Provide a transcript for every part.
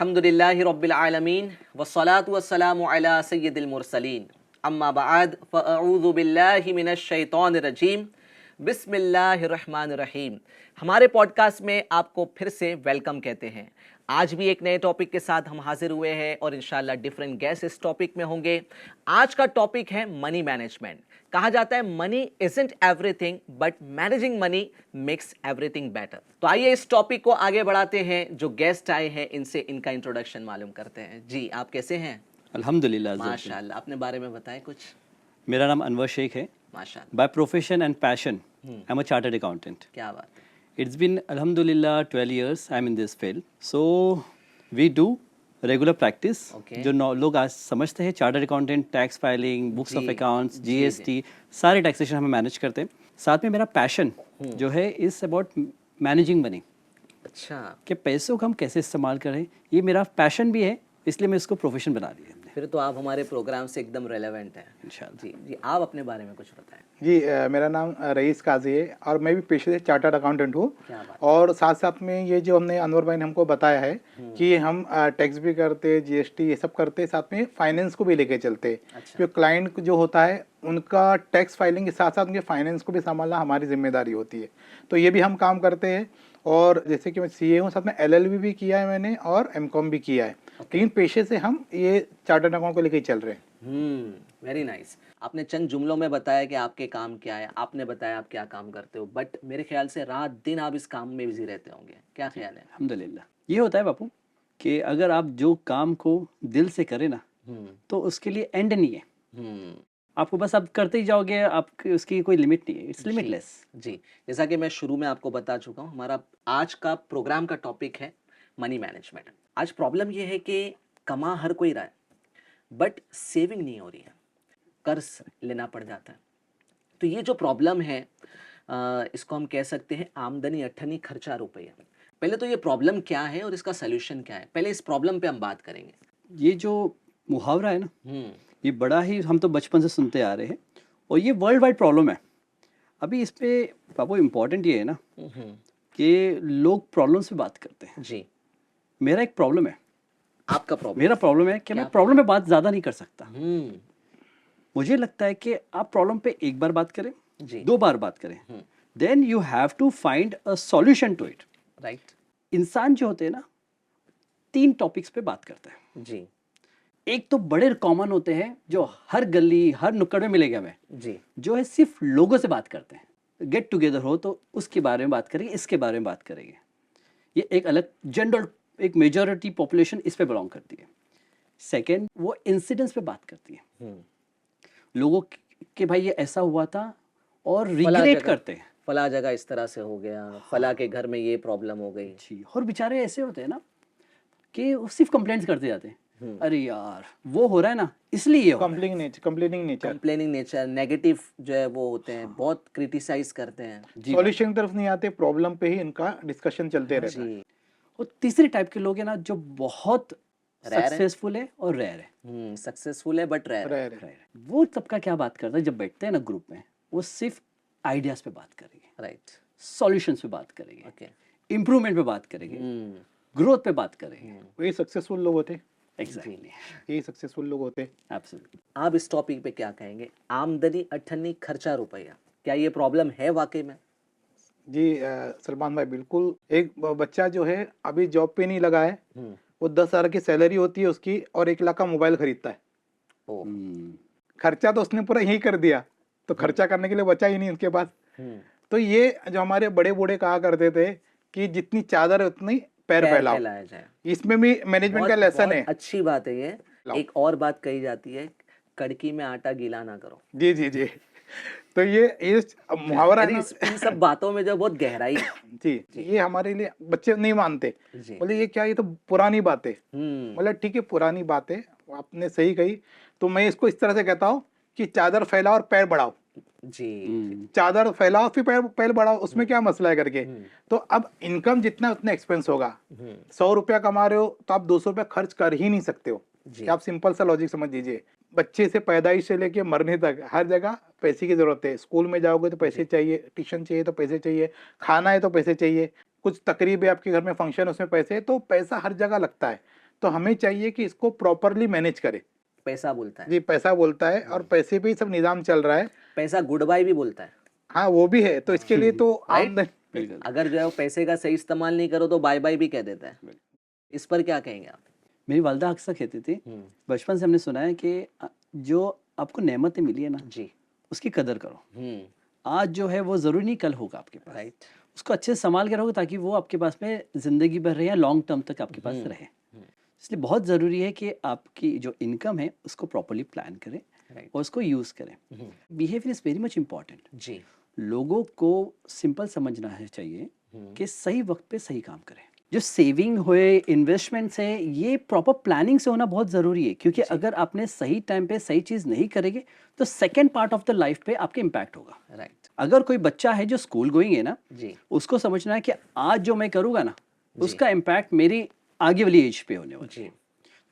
अल्हम्दुलिल्लाहि रब्बिल आलमीन वस्सलातु वस्सलामु अला सय्यिदिल मुरसलीन अम्मा बाद फ़अऊज़ु बिल्लाहि मिनश शैतानिर रजीम बिस्मिल्लाहिर रहमानिर रहीम। हमारे पॉडकास्ट में आपको फिर से वेलकम कहते हैं। आज भी एक नए टॉपिक के साथ हम हाजिर हुए हैं और इंशाल्लाह डिफरेंट गेस्ट इस टॉपिक में होंगे। आज का टॉपिक है मनी मैनेजमेंट। कहा जाता है money isn't everything but managing money makes everything better. तो आइए इस टॉपिक को आगे बढ़ाते हैं। जो गेस्ट आए हैं इनसे इनका इंट्रोडक्शन मालूम करते हैं। जी आप कैसे हैं? अल्हम्दुलिल्लाह। माशाल्लाह। अपने बारे में बताएं कुछ। मेरा नाम अनवर शेख है। माशाल्लाह। By profession and passion I am a chartered accountant. क्या बात है। It's been alhamdulillah 12 years I'm in this field. So we do regular practice. Okay. जो लोग आज समझते हैं chartered accountant, tax filing, books of accounts, जी, जीएसटी, सारे टैक्सेशन हमें मैनेज करते हैं। साथ में मेरा पैशन जो है इज अबाउट मैनेजिंग मनी, अच्छा, कि पैसों को हम कैसे इस्तेमाल करें, ये मेरा पैशन भी है, इसलिए मैं इसको प्रोफेशन बना दिया हमने। फिर तो आप हमारे प्रोग्राम से एकदम रेलेवेंट हैं इंशाल्लाह। जी जी आप अपने बारे में कुछ बताएं। जी मेरा नाम रईस काजी है और मैं भी पेशे से चार्टर्ड अकाउंटेंट हूँ। क्या बात। और साथ साथ में ये जो हमने अनवर भाई ने हमको बताया है कि हम टैक्स भी करते, जीएसटी ये सब करते, साथ में फाइनेंस को भी लेके चलते। अच्छा। जो क्लाइंट जो होता है उनका टैक्स फाइलिंग के साथ साथ उनके फाइनेंस को भी संभालना हमारी जिम्मेदारी होती है। तो ये भी हम काम करते हैं। और जैसे कि मैं सीए हूँ, साथ में एलएलबी भी किया है मैंने और एमकॉम भी किया है। तीन पेशे से हम ये चार्टर्ड अकाउंट को लेके चल रहे हैं। Very nice. आपने चंद जुमलों में बताया कि आपके काम क्या है, आपने बताया आप क्या काम करते हो, बट मेरे ख्याल से रात दिन आप इस काम में बिजी रहते होंगे। क्या ख्याल है? अल्हम्दुलिल्लाह। ये होता है बापू कि अगर आप जो काम को दिल से करें ना तो उसके लिए एंड नहीं है। आपको बस आप करते ही जाओगे, आपकी उसकी कोई लिमिट नहीं है, इट्स लिमिटलेस। जी जैसा कि मैं शुरू में आपको बता चुका हूँ, हमारा आज का प्रोग्राम का टॉपिक है मनी मैनेजमेंट। आज प्रॉब्लम ये है कि कमा हर कोई रहा है बट सेविंग नहीं हो रही है, कर्ज लेना पड़ जाता है। तो ये जो प्रॉब्लम है इसको हम कह सकते हैं आमदनी अठनी खर्चा रुपया। पहले तो ये प्रॉब्लम क्या है और इसका सलूशन क्या है, पहले इस प्रॉब्लम पे हम बात करेंगे। ये जो मुहावरा है ना, ये बड़ा ही हम तो बचपन से सुनते आ रहे हैं और ये वर्ल्ड वाइड प्रॉब्लम है। अभी इस पे बाबू इम्पोर्टेंट ये है ना कि लोग प्रॉब्लम से बात करते हैं। जी मेरा एक प्रॉब्लम है। आपका प्रॉब्लम? मेरा प्रॉब्लम है कि मैं प्रॉब्लम पे बात ज़्यादा नहीं कर सकता। मुझे लगता है कि आप प्रॉब्लम पे एक बार बात करें, जी 2 बार बात करें, then you have to find a solution to it. Right. इंसान जो होते हैं ना 3 टॉपिक्स पे बात करते हैं। जी एक तो बड़े कॉमन होते हैं जो हर गली हर नुक्कड़ में मिलेगा हमें, जी जो है सिर्फ लोगों से बात करते हैं। गेट टुगेदर हो तो उसके बारे में बात करेंगे, इसके बारे में बात करेंगे। ये एक अलग जनरल, एक मेजॉरिटी पॉपुलेशन इस पे बिलोंग करती है। सेकंड, वो इंसिडेंट्स पे बात करती है, लोगों के भाई ये ऐसा हुआ था और रिग्रेट करते हैं, फला जगह इस तरह से हो गया, फला के घर में ये प्रॉब्लम हो गई। जी। और बेचारे ऐसे होते हैं ना कि वो सिर्फ कंप्लेंट्स करते जाते हैं, अरे यार वो हो रहा है ना इसलिए ये हो रहा है। कंप्लेनिंग नेचर, नेगेटिव जो है वो होते हैं, बहुत क्रिटिसाइज करते हैं, सॉल्यूशन की तरफ नहीं आते, प्रॉब्लम पे ही इनका डिस्कशन चलते रहता है। और तीसरी टाइप के लोग हैं ना जो बहुत सक्सेसफुल है और रेयर है। सक्सेसफुल है बट रेयर है। वो सबका क्या बात करता है, जब बैठते हैं ना ग्रुप में, वो सिर्फ आइडियाज पे बात करेंगे, राइट, सॉल्यूशंस पे बात करेंगे, ओके, इंप्रूवमेंट पे बात करेंगे, ग्रोथ पे बात करेंगे। वही सक्सेसफुल लोग होते। एग्जैक्टली, यही सक्सेसफुल लोग होते। एब्सोल्युटली। आप इस टॉपिक पे क्या कहेंगे, आमदनी अठन्नी खर्चा रुपया, क्या ये प्रॉब्लम है वाकई में? जी सलमान भाई, बिल्कुल। एक बच्चा जो है अभी जॉब पे नहीं लगा है, वो 10,000 की सैलरी होती है उसकी और 1 लाख का मोबाइल खरीदता है। खर्चा तो उसने पूरा यही कर दिया, तो खर्चा करने के लिए बचा ही नहीं उसके पास। तो ये जो हमारे बड़े बूढ़े कहा करते थे कि जितनी चादर है उतनी पैर फैलाया जाए, इसमें भी मैनेजमेंट का लेसन है। अच्छी बात है ये। एक और बात कही जाती है, कड़की में आटा गीला ना करो। जी जी जी। तो ये मुहावरा है ना, इन सब बातों में जो बहुत गहराई है। जी, ये हमारे लिए बच्चे नहीं मानते, बोले ये क्या, ये तो पुरानी बात है। मतलब ठीक है, पुरानी बात है, आपने सही कही। तो मैं इसको इस तरह से कहता हूँ कि चादर फैलाओ और पैर बढ़ाओ। जी, चादर फैलाओ फिर पैर बढ़ाओ, उसमें क्या मसला है करके। तो अब इनकम जितना उतना एक्सपेंस होगा। 100 रुपया कमा रहे हो तो आप 200 रुपया खर्च कर ही नहीं सकते हो। आप सिंपल सा लॉजिक समझ लीजिए, बच्चे से पैदाइश से लेके मरने तक हर जगह पैसे की जरूरत है। स्कूल में जाओगे तो पैसे चाहिए, ट्यूशन चाहिए तो पैसे चाहिए, खाना है तो पैसे चाहिए, कुछ तकरीब है आपके घर में, फंक्शन, उसमें पैसे, तो पैसा हर जगह लगता है। तो हमें चाहिए कि इसको प्रॉपरली मैनेज करे। पैसा बोलता है, जी, पैसा बोलता है और पैसे पे ही सब निजाम चल रहा है। पैसा गुड बाय भी बोलता है, हाँ, वो भी है। तो इसके लिए तो राइट? आमदनी बिल्कुल। अगर जो है वो पैसे का सही इस्तेमाल नहीं करो तो बाय बाय भी कह देता है। इस पर क्या कहेंगे आप? मेरी वालदा अक्सर कहती थी, बचपन से हमने सुना है कि जो आपको नेमतें मिली है ना, जी, उसकी कदर करो। आज जो है वो ज़रूरी नहीं कल होगा आपके पास, राइट। उसको अच्छे से संभाल के रखो ताकि वो आपके पास में ज़िंदगी भर रहे या लॉन्ग टर्म तक आपके पास रहे। इसलिए बहुत ज़रूरी है कि आपकी जो इनकम है उसको प्रॉपर्ली प्लान करें Right. और उसको यूज़ करें। Behaviour is very much important. जी, लोगों को सिंपल समझना है चाहिए कि सही वक्त पे सही काम करें। जो सेविंग हुए, इन्वेस्टमेंट्स है, ये प्रॉपर प्लानिंग से होना बहुत ज़रूरी है, क्योंकि अगर आपने सही टाइम पे सही चीज़ नहीं करेंगे तो second part of the life पे आपके इम्पैक्ट होगा। राइट। अगर कोई बच्चा है जो स्कूल गोइंग है ना, जी, उसको समझना है कि आज जो मैं करूँगा ना, उसका इम्पैक्ट मेरी आगे वाली एज पे होने वाली है। जी,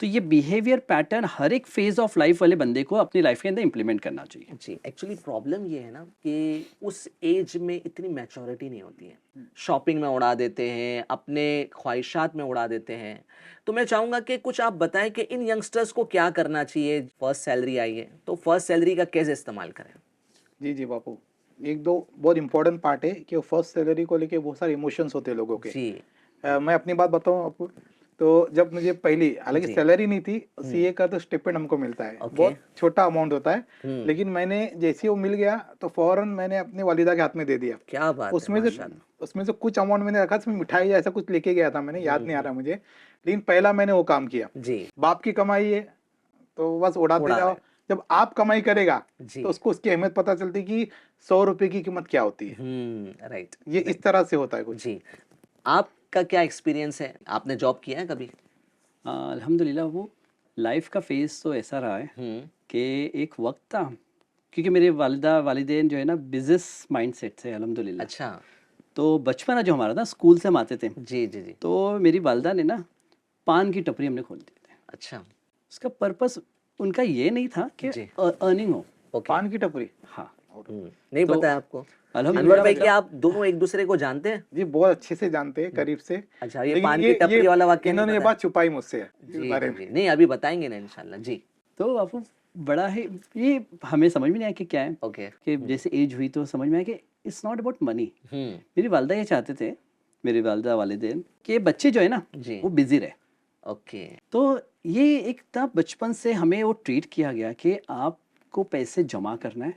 तो ये बिहेवियर पैटर्न हर एक फेज ऑफ लाइफ वाले बंदे को अपनी लाइफ के अंदर इम्प्लीमेंट करना चाहिए। जी। एक्चुअली प्रॉब्लम ये है ना कि उस एज में इतनी मैच्योरिटी नहीं होती है, शॉपिंग में उड़ा देते हैं, अपने ख्वाहिशात में उड़ा देते हैं। तो मैं चाहूँगा कि कुछ आप बताएं कि इन यंगस्टर्स को क्या करना चाहिए। फर्स्ट सैलरी आई है तो फर्स्ट सैलरी का कैसे इस्तेमाल करें? जी, जी बापू। एक दो बहुत इंपॉर्टेंट पार्ट है कि फर्स्ट सैलरी को लेके बहुत सारे इमोशंस होते हैं लोगों के। जी, मैं अपनी बात बताऊं आपको, तो जब मुझे पहली, हालांकि जी। सैलरी नहीं थी, सीए का तो स्टिपेंड हमको मिलता है, ओके। बहुत छोटा अमाउंट होता है, लेकिन मैंने जैसे ही वो मिल गया तो फौरन मैंने अपनी वालिदा के हाथ में दे दिया। क्या बात है, उसमें से माशाल्लाह। उसमें से कुछ अमाउंट मैंने रखा, उसमें मिठाई या ऐसा कुछ लेके गया था, मैंने याद नहीं आ रहा मुझे, लेकिन पहला मैंने वो काम किया। जी, बाप की कमाई है तो बस उड़ाते उड़ा जाओ। रहे। जब आप कमाई करेगा जी। तो उसको उसकी अहमियत पता चलती कि 100 रुपए की कीमत क्या होती है। राइट। ये इस तरह से होता है कुछ। जी, आपका क्या एक्सपीरियंस है? आपने जॉब किया है कभी? अल्हम्दुलिल्लाह वो लाइफ का फेज तो ऐसा रहा है हम्म, कि एक वक्त था, क्योंकि मेरे वालिदा वालिदैन जो है ना बिजनेस माइंडसेट से अल्हम्दुलिल्लाह। अच्छा। तो बचपना जो हमारा था, स्कूल से हम आते थे, जी, जी, जी। तो मेरी वालिदा ने ना पान की टपरी हमने खोल दी थी। अच्छा। उसका पर्पस उनका ये नहीं था कि जी। अर्निंग हो। ओके। पान की टपरी। हाँ, नहीं तो पता है आपको? अल्हम्दुलिल्लाह अनवर भाई, क्या आप दोनों एक दूसरे को जानते हैं? जी, बहुत अच्छे से जानते हैं, करीब से। अच्छा, ये लेकिन पान की टपरी वाला वाक्य नहीं इन्होंने ये पता है? बात छुपाई मुझसे इस जी, बारे जी, में। जी। नहीं, अभी बताएंगे ना इंशाल्लाह। जी। तो आपको बड़ा है, ये हमें समझ में नहीं आया कि क्या है। ओके। कि जैसे एज हुई तो समझ में आया कि इट्स नॉट अबाउट मनी। हम्म, मेरी वालिदा ये चाहते थे, मेरी वालिदा वालिदैन, कि बच्चे जो है ना जी। वो बिजी रहे। ओके। तो ये एक था बचपन से हमें वो ट्रीट किया गया कि आपको पैसे जमा करना है,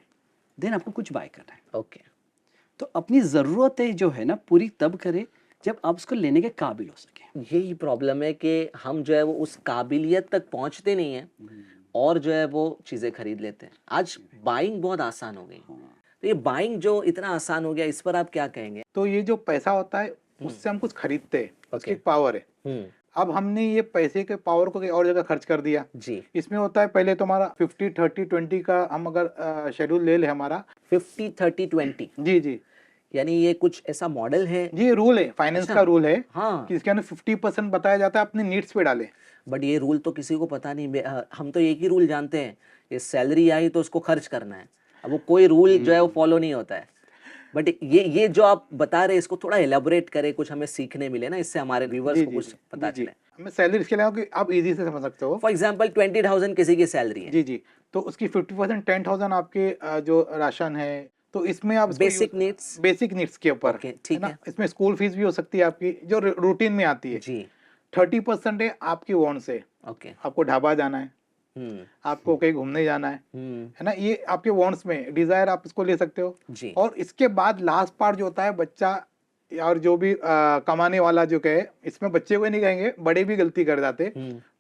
देन आपको कुछ बाय करना है। ओके। तो अपनी ज़रूरतें जो है ना पूरी तब करें जब आप उसको लेने के काबिल हो सके। यही प्रॉब्लम है कि हम जो है वो उस काबिलियत तक पहुंचते नहीं हैं और जो है वो चीज़ें खरीद लेते हैं। आज बाइंग बहुत आसान हो गई। तो ये बाइंग जो इतना आसान हो गया, इस पर आप क्या कहेंगे? तो ये जो पैसा होता है उससे हम कुछ खरीदते हैं, उसकी ओके। पावर है। हम्म, अब हमने ये पैसे के पावर को कहीं और जगह खर्च कर दिया। जी। इसमें होता है, पहले तो हमारा 50-30-20 का हम अगर शेड्यूल ले ले हमारा। 50-30-20 जी, जी, यानी ये कुछ ऐसा मॉडल है? जी, रूल है, फाइनेंस अच्छा। का रूल है हाँ। कि इसके अंदर 50% बताया जाता है अपने नीड्स पे डाले। बट ये रूल तो किसी को पता नहीं। हम तो एक ही रूल जानते हैं, ये सैलरी आई तो उसको खर्च करना है। अब वो कोई रूल जो है वो फॉलो नहीं होता है। बट ये जो आप बता रहे हैं, इसको थोड़ा एलेबोरेट करें, कुछ हमें सीखने मिले ना, इससे हमारे व्यूवर्स जी, को जी, कुछ पता जी, जी। चले। मैं सैलरी इसके लिए कि आप इजी से समझ सकते हो। फॉर एग्जाम्पल 20,000 किसी की सैलरी है। जी, जी, तो उसकी 50% 10,000 आपके जो राशन है, तो इसमें आप बेसिक नीड्स। बेसिक नीड्स के ऊपर ओके, है ठीक ना। है। इसमें स्कूल फीस भी हो सकती है आपकी जो रूटीन में आती है। जी। 30% है आपकी वॉन्ट्स है, ओके। आपको ढाबा जाना है, हम्म, आपको कहीं घूमने जाना है ना, ये आपके वॉन्ट्स में डिजायर आप इसको ले सकते हो। जी। और इसके बाद लास्ट पार्ट जो होता है बच्चा और जो भी कमाने वाला जो कहे, इसमें बच्चे को नहीं कहेंगे, बड़े भी गलती कर जाते।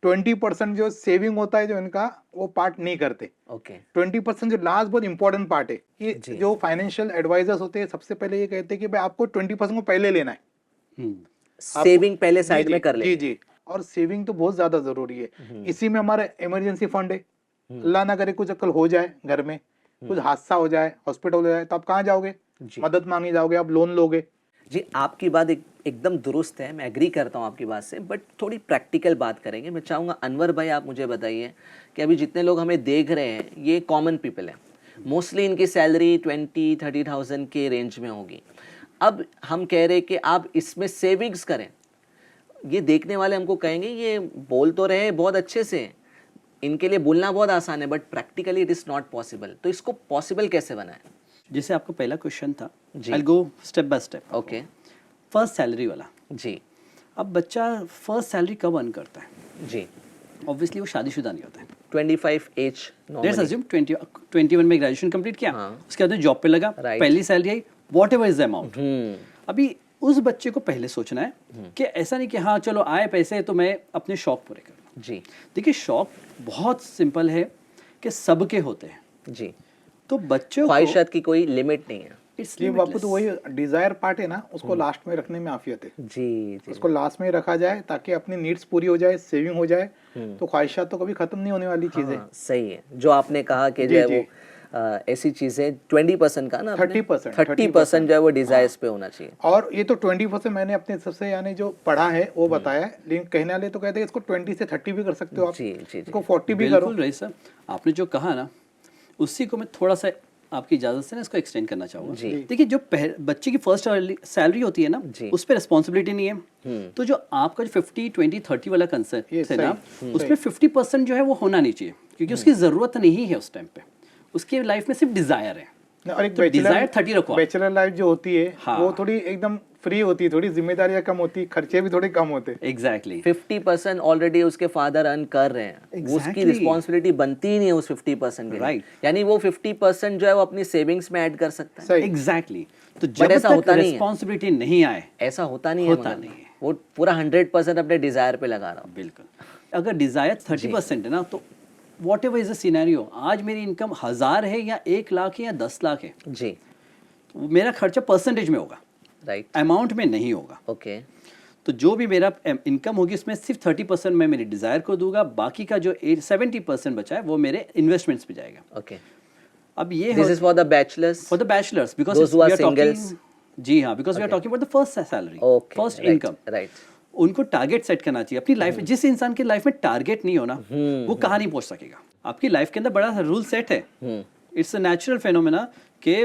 20% जो सेविंग होता है जो इनका, वो पार्ट नहीं करते। ओके। 20% जो लास्ट बहुत इंपॉर्टेंट पार्ट है, जी। ये जो फाइनेंशियल एडवाइजर्स होते हैं सबसे पहले ये कहते हैं कि भाई आपको 20% को पहले लेना है। सेविंग पहले जी, साइड जी, में कर ले। जी, जी। और सेविंग तो बहुत ज्यादा जरूरी है। इसी में हमारा इमरजेंसी फंड है। अल्लाह ना करे कुछ अकल हो जाए घर में, कुछ हादसा हो जाए, हॉस्पिटल हो जाए, तो आप कहाँ जाओगे? जी। मदद मांगने जाओगे, आप लोन लोगे। जी, आपकी बात एकदम दुरुस्त है, मैं एग्री करता हूँ आपकी बात से। बट थोड़ी प्रैक्टिकल बात करेंगे। मैं चाहूँगा अनवर भाई आप मुझे बताइए कि अभी जितने लोग हमें देख रहे हैं ये कॉमन पीपल हैं, मोस्टली इनकी सैलरी 20-30,000 के रेंज में होगी। अब हम कह रहे हैं कि आप इसमें सेविंग्स करें, ये देखने वाले हमको कहेंगे ये बोल तो रहे बहुत अच्छे से, इनके लिए बोलना बहुत आसान है, but practically it is not possible. तो इसको पॉसिबल कैसे बनाए? जैसे आपका पहला क्वेश्चन था, जी। I go step by step. Okay first salary वाला, जी अब बच्चा फर्स्ट सैलरी कब अर्न करता है? जी। ऑब्वियसली वो शादीशुदा नहीं होता है। 25 एज लेट्स अज्यूम 21 में ग्रेजुएशन कंप्लीट किया, हाँ। उसके बाद जॉब पे लगा, Right. पहली salary I, what ever is the amount. अभी उस बच्चे को पहले सोचना है कि ऐसा नहीं कि हाँ चलो आए पैसे तो मैं अपने शौक पूरे करूँ। जी देखिए शौक बहुत सिंपल है कि सबके होते हैं, जी। तो बच्चों को ख्वाहिशात की कोई लिमिट नहीं है। it's जी बापू, तो limitless। वही डिजायर पार्ट है ना, उसको लास्ट में रखने में आफियत है। जी जी उसको लास्ट में रखा जाए ताकि अपनी नीड्स पूरी हो जाए, सेविंग हो जाए, तो ख्वाहिशात तो कभी खत्म नहीं होने वाली चीजें। हाँ, सही है जो आपने कहा कि जो जी, है जी। वो ऐसी चीजें 20% का ना 30%, 30% जो है वो डिजायर्स पे होना चाहिए। और ये तो 20% मैंने अपने सबसे यानी जो पढ़ा है वो बताया है, लेकिन कहने वाले तो कहते हैं इसको 20 से 30 भी कर सकते हो आप, जी जी जी। इसको 40 भी करो। बिल्कुल रईस साहब, आपने जो कहा ना उसी को मैं थोड़ा सा आपकी इजाजत से ना इसको एक्सटेंड करना चाहूँगा। जी। देखिए जो बच्चे की फर्स्ट सैलरी होती है ना, जी। उस पर रिस्पॉन्सिबिलिटी नहीं है, तो जो आपका जो 50-20-30 वाला कंसेप्ट ये है ना, सही, उसमें 50% जो है वो होना नहीं चाहिए, क्योंकि उसकी जरूरत नहीं है उस टाइम पे, उसकी लाइफ में सिर्फ डिजायर है। और एक तो desire 30 रखो आप। बैचलर लाइफ जो होती है हाँ। वो थोड़ी एकदम फ्री होती है, थोड़ी जिम्मेदारियां कम होती है, खर्चे भी थोड़े कम होते हैं। एग्जैक्टली 50% ऑलरेडी उसके फादर अर्न कर रहे हैं, वो उसकी Exactly. रिस्पॉन्सिबिलिटी बनती ही नहीं है उस 50% के लिए। Right. यानी वो 50% जो है वो अपनी सेविंग्स में ऐड कर सकता है। सही। एग्जैक्टली। तो जब ऐसा तक होता नहीं है। रिस्पॉन्सिबिलिटी नहीं आए, ऐसा होता नहीं होता है, नहीं है। वो पूरा 100% अपने डिजायर पे लगा रहा हूँ। बिल्कुल। अगर डिजायर 30% है ना, तो what ever is the scenario, आज मेरी इनकम 1000 है या 1 लाख है या 10 लाख है, जी तो मेरा खर्चा परसेंटेज में होगा, राइट अमाउंट में नहीं होगा। ओके तो जो भी मेरा इनकम होगी उसमें सिर्फ 30% मैं मेरी डिजायर को दूंगा, बाकी का जो 70% बचा है वो मेरे इन्वेस्टमेंट्स पे जाएगा। ओके अब ये this is for the bachelors for the bachelors, because Those who are singles. जी हाँ, because we are talking about the first salary, okay first income. Right उनको टारगेट सेट करना चाहिए अपनी लाइफ में। जिस इंसान की लाइफ में टारगेट नहीं होना, वो कहाँ नहीं पहुंच सकेगा। आपकी लाइफ के अंदर बड़ा रूल सेट है, इट्स अ नेचुरल फेनोमेना कि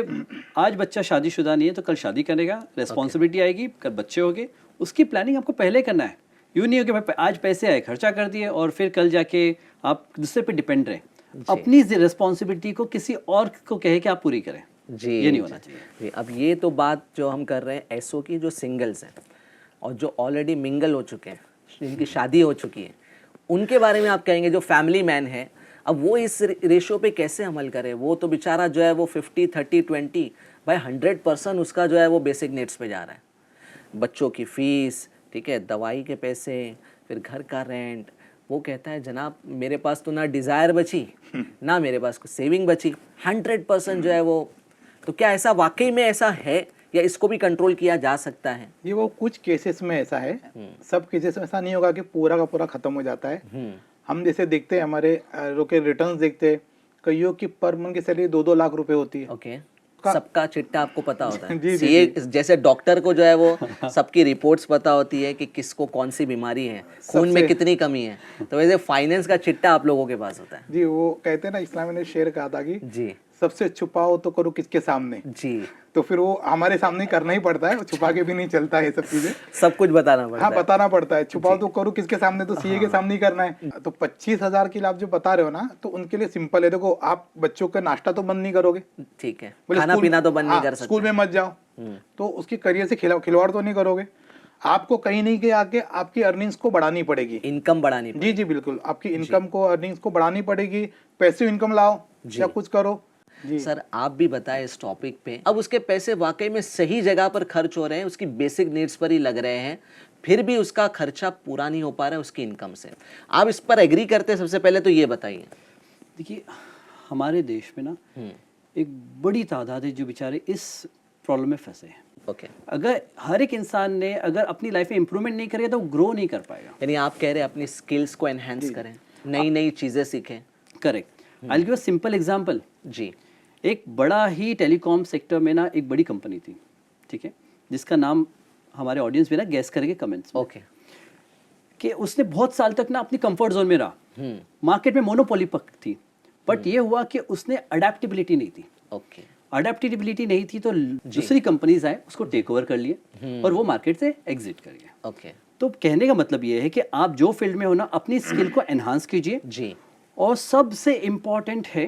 आज बच्चा शादीशुदा नहीं है तो कल शादी करेगा, रिस्पॉन्सिबिलिटी आएगी, कल बच्चे होंगे, उसकी प्लानिंग आपको पहले करना है। यूँ नहीं हो कि भाई आज पैसे आए खर्चा कर दिए और फिर कल जाके आप दूसरे पे डिपेंड रहे। अपनी रिस्पॉन्सिबिलिटी को किसी और को कहे कि आप पूरी करें, जी ये नहीं होना चाहिए। जी। अब ये तो बात जो हम कर रहे हैं ऐसो की जो सिंगल्स हैं और जो ऑलरेडी मिंगल हो चुके हैं, जिनकी शादी हो चुकी है, उनके बारे में आप कहेंगे जो फैमिली मैन है, अब वो इस रेशियो पे कैसे अमल करे? वो तो बेचारा जो है वो 50-30-20 भाई 100% उसका जो है वो बेसिक नीड्स पे जा रहा है। बच्चों की फीस, ठीक है, दवाई के पैसे, फिर घर का रेंट। वो कहता है जनाब मेरे पास तो ना डिज़ायर बची ना मेरे पास कुछ सेविंग बची, 100% जो है वो। तो क्या ऐसा वाकई में ऐसा है या इसको भी कंट्रोल किया जा सकता है? ये वो कुछ केसेस में ऐसा है, सब केसेस में ऐसा नहीं होगा कि पूरा का पूरा खत्म हो जाता है। हम जैसे देखते हैं हमारे के रिटर्न्स देखते हैं, कईयों की पर मंथ की सैलरी 2-2 लाख रुपए होती है। ओके सबका चिट्टा आपको पता होता है। जी, जी, सीए जैसे डॉक्टर को जो है वो सबकी रिपोर्ट्स पता होती है कि किसको कौन सी बीमारी है, खून में कितनी कमी है, तो वैसे फाइनेंस का चिट्टा आप लोगों के पास होता है। जी, वो कहते हैं ना, इस्लाम ने शेर कहा था कि जी सबसे छुपाओ तो करो किसके सामने। जी तो फिर वो हमारे सामने करना ही पड़ता है, छुपा के भी नहीं चलता है ये सब चीजें। सब कुछ बताना पड़ता हाँ, है। बताना पड़ता है। छुपाओ तो करो किसके सामने, तो सीए के सामने ही करना है। तो 25,000 के लिए आप जो बता रहे हो ना, तो उनके लिए सिंपल है। देखो, आप बच्चों का नाश्ता तो बंद नहीं करोगे, ठीक है, बोले खाना स्कूल- पीना तो बंद नहीं हाँ, कर सकते। स्कूल में मत जाओ, तो उसके करियर से खिलवाड़ तो नहीं करोगे। आपको कहीं नहीं के आके आपकी अर्निंग्स को बढ़ानी पड़ेगी। इनकम बढ़ानी जी जी बिल्कुल, आपकी इनकम को, अर्निंग्स को बढ़ानी पड़ेगी। पैसिव इनकम लाओ या कुछ करो। जी सर आप भी बताएं इस टॉपिक पे। अब उसके पैसे वाकई में सही जगह पर खर्च हो रहे हैं, उसकी बेसिक नीड्स पर ही लग रहे हैं, फिर भी उसका खर्चा पूरा नहीं हो पा रहा है उसकी इनकम से। आप इस पर एग्री करते हैं? सबसे पहले तो ये बताइए। देखिए हमारे देश में ना एक बड़ी तादाद है जो बेचारे इस प्रॉब्लम में फंसे हैं। ओके अगर हर एक इंसान ने अगर अपनी लाइफ में इंप्रूवमेंट नहीं करेगा तो वो ग्रो नहीं कर पाएगा। यानी आप कह रहे हैं अपनी स्किल्स को एनहेंस करें, नई नई चीज़ें सीखें। Correct. I give a simple example. जी एक बड़ा ही टेलीकॉम सेक्टर में ना एक बड़ी कंपनी थी, ठीक है, जिसका नाम हमारे ऑडियंस भी ना गैस करेंगे कमेंट्स में, ओके कि उसने बहुत साल तक ना अपनी कंफर्ट जोन में रहा, मार्केट में मोनोपोली पक थी, बट ये हुआ कि उसने अडेप्टेबिलिटी नहीं थी। ओके अडेप्टेबिलिटी नहीं थी तो दूसरी कंपनीज आए, उसको टेक ओवर कर लिए और वो मार्केट से एग्जिट कर गया। ओके तो कहने का मतलब ये है कि आप जो फील्ड में हो ना, अपनी स्किल को एनहांस कीजिए। जी और सबसे इम्पॉर्टेंट है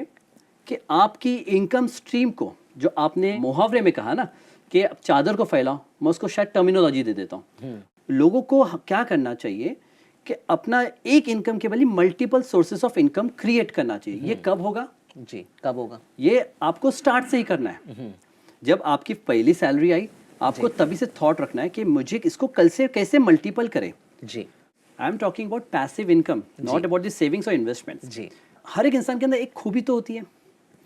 कि आपकी इनकम स्ट्रीम को, जो आपने मुहावरे में कहा ना कि चादर को फैलाओ, मैं उसको शायद टर्मिनोलॉजी दे देता हूँ। लोगों को क्या करना चाहिए कि अपना एक इनकम के बदले multiple sources of income create करना चाहिए। ये कब होगा? जी, कब होगा? ये आपको स्टार्ट से ही करना है। जब आपकी पहली सैलरी आई, आपको तभी से थॉट रखना है कि मुझे इसको कल से कैसे मल्टीपल करें। जी I am talking about passive income, not about the savings और इन्वेस्टमेंट्स। जी, हर एक इंसान के अंदर एक खूबी तो होती है।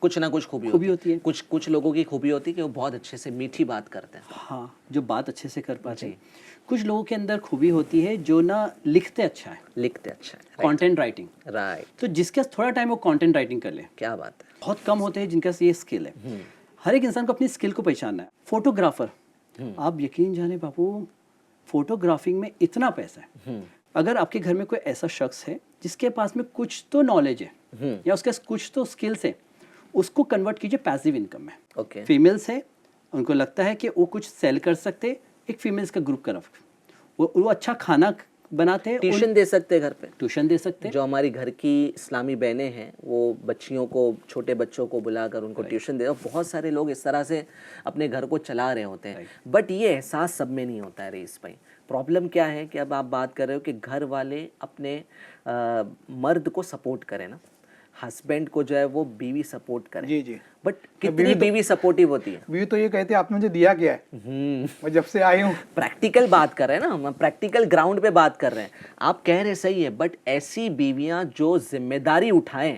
कुछ ना कुछ खूबी होती है। कुछ लोगों की खूबी होती है कि वो बहुत अच्छे से मीठी बात करते हैं। हाँ, जो बात अच्छे से कर पाते हैं। कुछ लोगों के अंदर खूबी होती है जो ना लिखते अच्छा है, लिखते अच्छा है। Content writing. राइट, तो जिसके पास थोड़ा टाइम वो कंटेंट राइटिंग कर ले। क्या बात है। बहुत कम होते हैं जिनके पास ये स्किल है। हर एक इंसान को अपनी स्किल को पहचानना है। फोटोग्राफर, आप यकीन जाने बाबू, फोटोग्राफिंग में इतना पैसा है। अगर आपके घर में कोई ऐसा शख्स है जिसके पास में कुछ तो नॉलेज है या उसके पास कुछ तो स्किल्स है, उसको कन्वर्ट कीजिए पैसिव इनकम में। ओके, फीमेल्स है, उनको लगता है कि वो कुछ सेल कर सकते, एक फीमेल्स का ग्रुप कर, वो अच्छा खाना बनाते हैं, ट्यूशन दे सकते हैं घर पे। ट्यूशन दे सकते हैं। जो हमारी घर की इस्लामी बहनें हैं वो बच्चियों को, छोटे बच्चों को बुलाकर उनको ट्यूशन दे, और बहुत सारे लोग इस तरह से अपने घर को चला रहे होते हैं। बट ये एहसास सब में नहीं होता है रईस भाई। प्रॉब्लम क्या है कि अब आप बात कर रहे हो कि घर वाले अपने मर्द को सपोर्ट करें ना, हस्बैंड को जो है वो बीवी सपोर्ट करे। जी जी। बट कितनी बीवी सपोर्टिव होती है? बीवी तो ये कहती है आपने मुझे दिया क्या है, मैं जब से आई हूँ। प्रैक्टिकल बात कर रहे हैं ना हम, प्रैक्टिकल ग्राउंड पे बात कर रहे हैं। आप कह रहे सही है, बट ऐसी बीवियां जो जिम्मेदारी उठाएं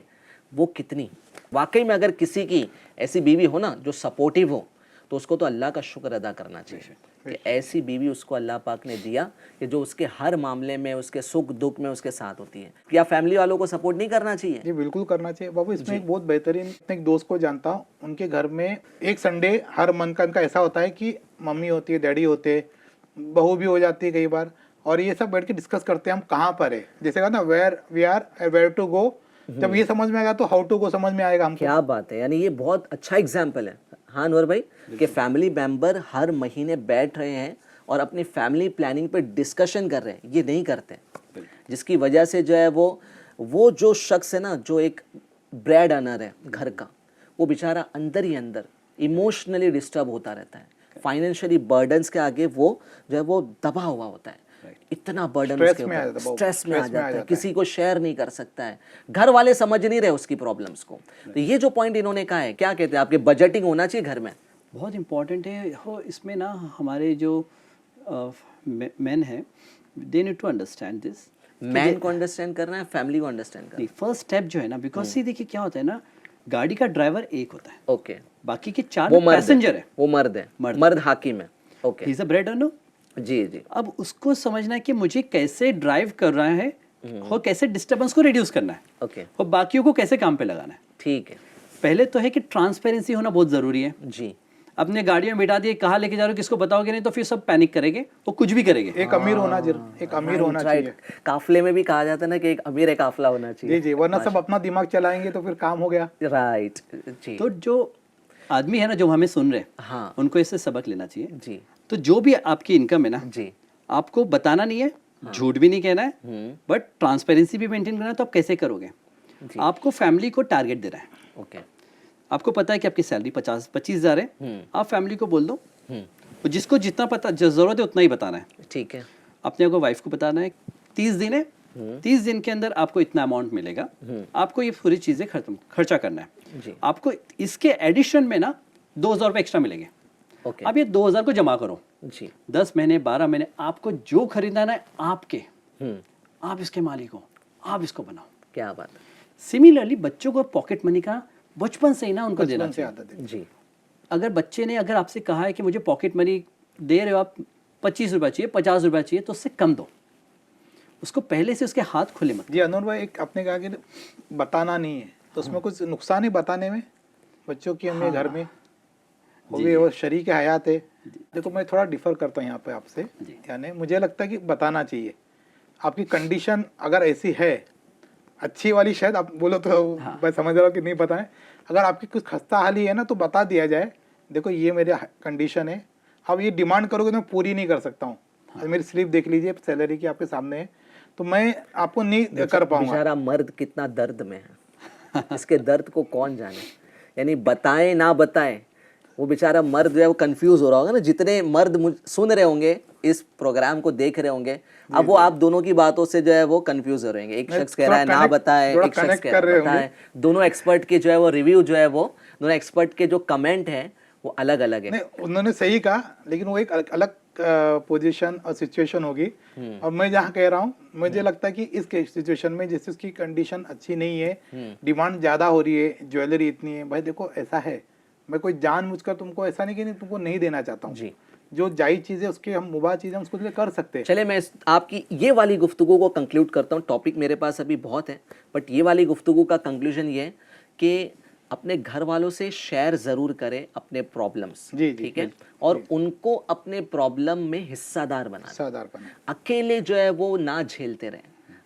वो कितनी? वाकई में अगर किसी की ऐसी बीवी हो ना जो सपोर्टिव हो, तो उसको तो अल्लाह का शुक्र अदा करना चाहिए कि ऐसी बीवी उसको अल्लाह पाक ने दिया कि जो उसके हर मामले में, उसके सुख दुख में उसके साथ होती है। क्या फैमिली वालों को सपोर्ट नहीं करना चाहिए? जी बिल्कुल करना चाहिए बाबू। इसमें एक बहुत बेहतरीन, एक दोस्त को जानता हूँ, उनके घर में एक संडे हर मंथ का इनका ऐसा होता है कि मम्मी होती है, डैडी होते हैं, बहू भी हो जाती है कई बार, और ये सब बैठ के डिस्कस करते हैं हम कहाँ पर है। जैसे कहा ना, where we are, where to go. जब ये समझ में आएगा तो हाउ टू गो समझ में आएगा हमको। क्या बात है, यानी ये बहुत अच्छा एग्जाम्पल है। हाँ अनवर भाई, कि फैमिली मेंबर हर महीने बैठ रहे हैं और अपनी फैमिली प्लानिंग पे डिस्कशन कर रहे हैं। ये नहीं करते, जिसकी वजह से जो है वो जो शख्स है ना, जो एक ब्रेड अर्नर है घर का, वो बेचारा अंदर ही अंदर इमोशनली डिस्टर्ब होता रहता है। फाइनेंशियली बर्डन्स के आगे वो जो है वो दबा हुआ होता है। इतना बर्डन उसके ऊपर, स्ट्रेस में आ जाता है, किसी को शेयर नहीं कर सकता है, घर वाले समझ नहीं रहे उसकी प्रॉब्लम्स को। तो ये जो पॉइंट इन्होंने कहा है, क्या कहते हैं आपके, बजटिंग होना चाहिए घर में, बहुत इंपॉर्टेंट है। हो इसमें ना हमारे जो मैन है, they need to understand this. Man को अंडरस्टैंड करना है, फैमिली को अंडरस्टैंड करना है। फर्स्ट स्टेप जो है ना, बिकॉज सी देखिए क्या होता है ना, गाड़ी का ड्राइवर एक होता है, ओके, बाकी के 4 पैसेंजर है। वो मर्द है, मर्द हाकिम है। Okay, he is a bread earner. जी जी। अब उसको समझना है कि मुझे कैसे ड्राइव कर रहा है और कैसे डिस्टर्बेंस को रिड्यूस करना है, ओके, और बाकियों को कैसे काम पे लगाना है। ठीक है। पहले तो है कि ट्रांसपेरेंसी होना बहुत जरूरी है। जी, अपने गाड़ियों में बिठा दिए, कहाँ लेके जा रहे हो, किसको बताओगे नहीं तो फिर सब पैनिक करेंगे, वो कुछ भी करेंगे। एक अमीर होना जरूर, एक अमीर होना चाहिए। काफले में भी कहा जाता है ना कि एक अमीर काफला होना चाहिए। जी जी, वरना सब अपना दिमाग चलाएंगे तो फिर काम हो गया। राइट जी। तो जो आदमी है ना, जो हमें सुन रहे हैं, हाँ उनको इससे सबक लेना चाहिए। जी तो जो भी आपकी इनकम है ना, जी, आपको बताना नहीं है, झूठ भी नहीं कहना है, बट ट्रांसपेरेंसी भी मेंटेन करना है। तो आप कैसे करोगे? आपको फैमिली को टारगेट देना है। ओके, आपको पता है कि आपकी सैलरी 25,000 है, आप फैमिली को बोल दो, और जिसको जितना पता जरूरत है उतना ही बताना है। ठीक है। अपने को वाइफ को बताना है 30 दिन है, 30 दिन के अंदर आपको इतना अमाउंट मिलेगा, आपको ये पूरी चीजें खर्चा करना है जी। आपको इसके एडिशन में ना 2,000 रुपये एक्स्ट्रा मिलेंगे। ओके, अब ये 2,000 को जमा करो, जी 10 महीने 12 महीने, आपको जो खरीदना है आपके, आप इसके मालिक हो, आप इसको बनाओ। क्या बात है। सिमिलरली बच्चों को पॉकेट मनी का बचपन से ही ना उनको देना चाहिए। जी, अगर बच्चे ने अगर आपसे कहा है कि मुझे पॉकेट मनी दे रहे हो आप, 25 रुपये चाहिए, 50 रुपये चाहिए, तो उससे कम दो, उसको पहले से उसके हाथ खुले मत। जी अनूर भाई, एक आपने कहा कि बताना नहीं है, तो उसमें कुछ नुकसान है बताने में? बच्चों की हमें घर में हो गए, वो शरीक हयात है। देखो मैं थोड़ा डिफर करता हूँ यहाँ पे आपसे, यानी मुझे लगता है कि बताना चाहिए। आपकी कंडीशन अगर ऐसी है, अच्छी वाली, शायद आप बोलो तो मैं समझ रहा हूँ कि नहीं बताएं, अगर आपकी कुछ खस्ता हाली है ना तो बता दिया जाए, देखो ये मेरी कंडीशन है, अब ये डिमांड करोगे तो मैं पूरी नहीं कर सकता हूँ, मेरी स्लिप देख लीजिए सैलरी की आपके सामने है, तो मैं आपको नहीं कर पाऊंगा। बेचारा मर्द कितना दर्द में है, इसके दर्द को कौन जाने, यानी बताएं ना बताएं, वो बेचारा मर्द जो है वो कंफ्यूज हो रहा होगा ना। जितने मर्द सुन रहे होंगे इस प्रोग्राम को देख रहे होंगे, अब वो आप दोनों की बातों से जो है वो कंफ्यूज हो रहेंगे। एक शख्स कह रहा है ना बताए, एक शख्स कह रहा है बताए। दोनों एक्सपर्ट के जो है वो रिव्यू जो है वो, दोनों एक्सपर्ट के जो कमेंट है वो अलग अलग है। नहीं, उन्होंने सही कहा, लेकिन वो एक अलग पोजीशन और सिचुएशन होगी। और मैं जहाँ कह रहा हूँ, मुझे लगता है कि इस सिचुएशन में जैसे उसकी कंडीशन अच्छी नहीं है, डिमांड ज्यादा हो रही है, ज्वेलरी इतनी है, भाई देखो ऐसा है, मैं कोई जानबूझकर तुमको ऐसा नहीं कि नहीं तुमको नहीं देना चाहता हूँ जी। जो जायज चीजें उसके हम मुबाह चीजें उसको लिए कर सकते हैं। चले मैं आपकी ये वाली गुफ्तगू को कंक्लूड करता हूँ। टॉपिक मेरे पास अभी बहुत है, बट ये वाली गुफ्तगू का कंक्लूजन ये है कि अपने घर वालों से शेयर जरूर करें अपने प्रॉब्लम्स, ठीक है, और उनको अपने प्रॉब्लम में हिस्सादार बनाएं। अकेले जो है वो ना झेलते रहें,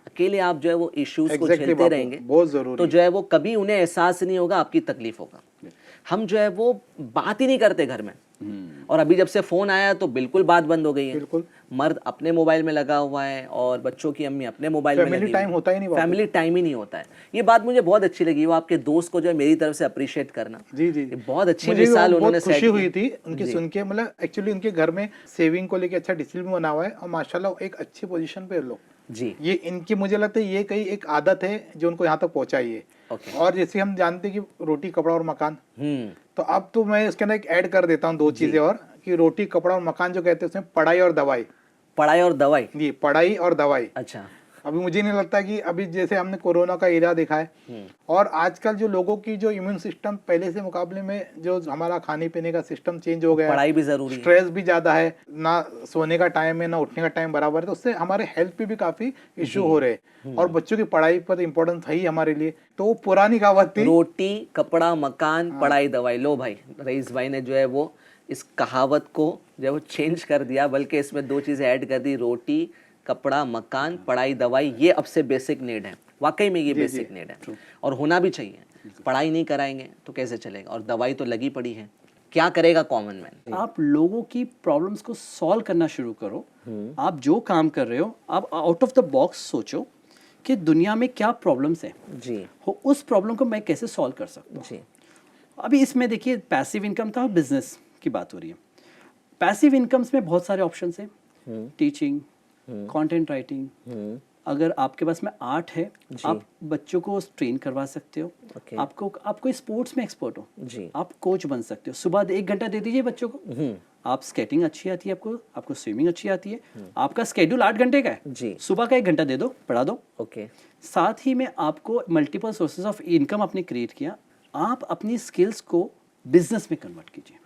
अकेले आप जो है वो इश्यूज को झेलते रहेंगे बहुत जरूरी, तो जो है वो कभी उन्हें एहसास नहीं होगा आपकी तकलीफ होगा। हम जो है वो बात ही नहीं करते घर में, और अभी जब से फोन आया तो बिल्कुल बात बंद हो गई है। बिल्कुल मर्द अपने मोबाइल में लगा हुआ है और बच्चों की अम्मी अपने मोबाइल में लगी हुई है। फैमिली टाइम होता ही नहीं, फैमिली टाइम ही नहीं होता है। ये बात मुझे बहुत अच्छी लगी, वो आपके दोस्त को जो है मेरी तरफ से अप्रिशिएट करना। जी जी, बहुत अच्छी मिसाल उन्होंने सेट की। खुशी हुई थी उनकी सुन के, मतलब एक्चुअली उनके घर में सेविंग को लेके अच्छा डिसिप्लिन बना हुआ है और माशाल्लाह एक अच्छी पोजीशन पे लोग जी। ये इनकी मुझे लगता है ये कई एक आदत है जो उनको यहाँ तक पहुंचाई है। और जैसे हम जानते हैं कि रोटी कपड़ा और मकान, तो अब तो मैं इसके अंदर एक ऐड कर देता हूँ दो चीजें और, कि रोटी कपड़ा और मकान जो कहते हैं उसमें पढ़ाई और दवाई। पढ़ाई और दवाई जी, पढ़ाई और दवाई। अच्छा, अभी मुझे नहीं लगता कि अभी जैसे हमने कोरोना का एरिया देखा है, और आजकल जो लोगों की जो इम्यून सिस्टम पहले से मुकाबले में जो हमारा खाने पीने का सिस्टम चेंज हो गया, पढ़ाई भी जरूरी है, स्ट्रेस भी ज्यादा है, ना सोने का टाइम है ना उठने का टाइम बराबर है, तो उससे हमारे हेल्थ पे भी काफी इश्यू हो रहे हैं। और बच्चों की पढ़ाई पर इम्पोर्टेंस है ही हमारे लिए। तो वो पुरानी कहावत थी, रोटी कपड़ा मकान पढ़ाई दवाई। लो भाई, रईस भाई ने जो है वो इस कहावत को जो है वो चेंज कर दिया, बल्कि इसमें दो चीजें ऐड कर दी, रोटी कपड़ा मकान पढ़ाई दवाई। ये अब से बेसिक नीड है, वाकई में ये बेसिक नीड है और होना भी चाहिए। पढ़ाई नहीं कराएंगे तो कैसे चलेगा, और दवाई तो लगी पड़ी है, क्या करेगा कॉमन मैन। आप लोगों की प्रॉब्लम्स को सॉल्व करना शुरू करो। आप जो काम कर रहे हो आप आउट ऑफ द बॉक्स सोचो कि दुनिया में क्या प्रॉब्लम्स हैं जी, उस प्रॉब्लम को मैं कैसे सॉल्व कर सकता हूँ जी। अभी इसमें देखिए पैसिव इनकम था और बिजनेस की बात हो रही है। पैसिव इनकम्स में बहुत सारे ऑप्शंस हैं, टीचिंग, कंटेंट राइटिंग। अगर आपके पास में आर्ट है, आप बच्चों को ट्रेन करवा सकते हो। आपको स्पोर्ट्स में एक्सपर्ट हो जी, आप कोच बन सकते हो। सुबह 1 घंटा दे दीजिए बच्चों को। आप स्केटिंग अच्छी आती है, आपको स्विमिंग अच्छी आती है, आपका स्केड्यूल 8 घंटे का है जी, सुबह का 1 घंटा दे दो, पढ़ा दो। ओके, साथ ही में आपको मल्टीपल सोर्सेज ऑफ इनकम आपने क्रिएट किया, आप अपनी स्किल्स को बिजनेस में कन्वर्ट कीजिए।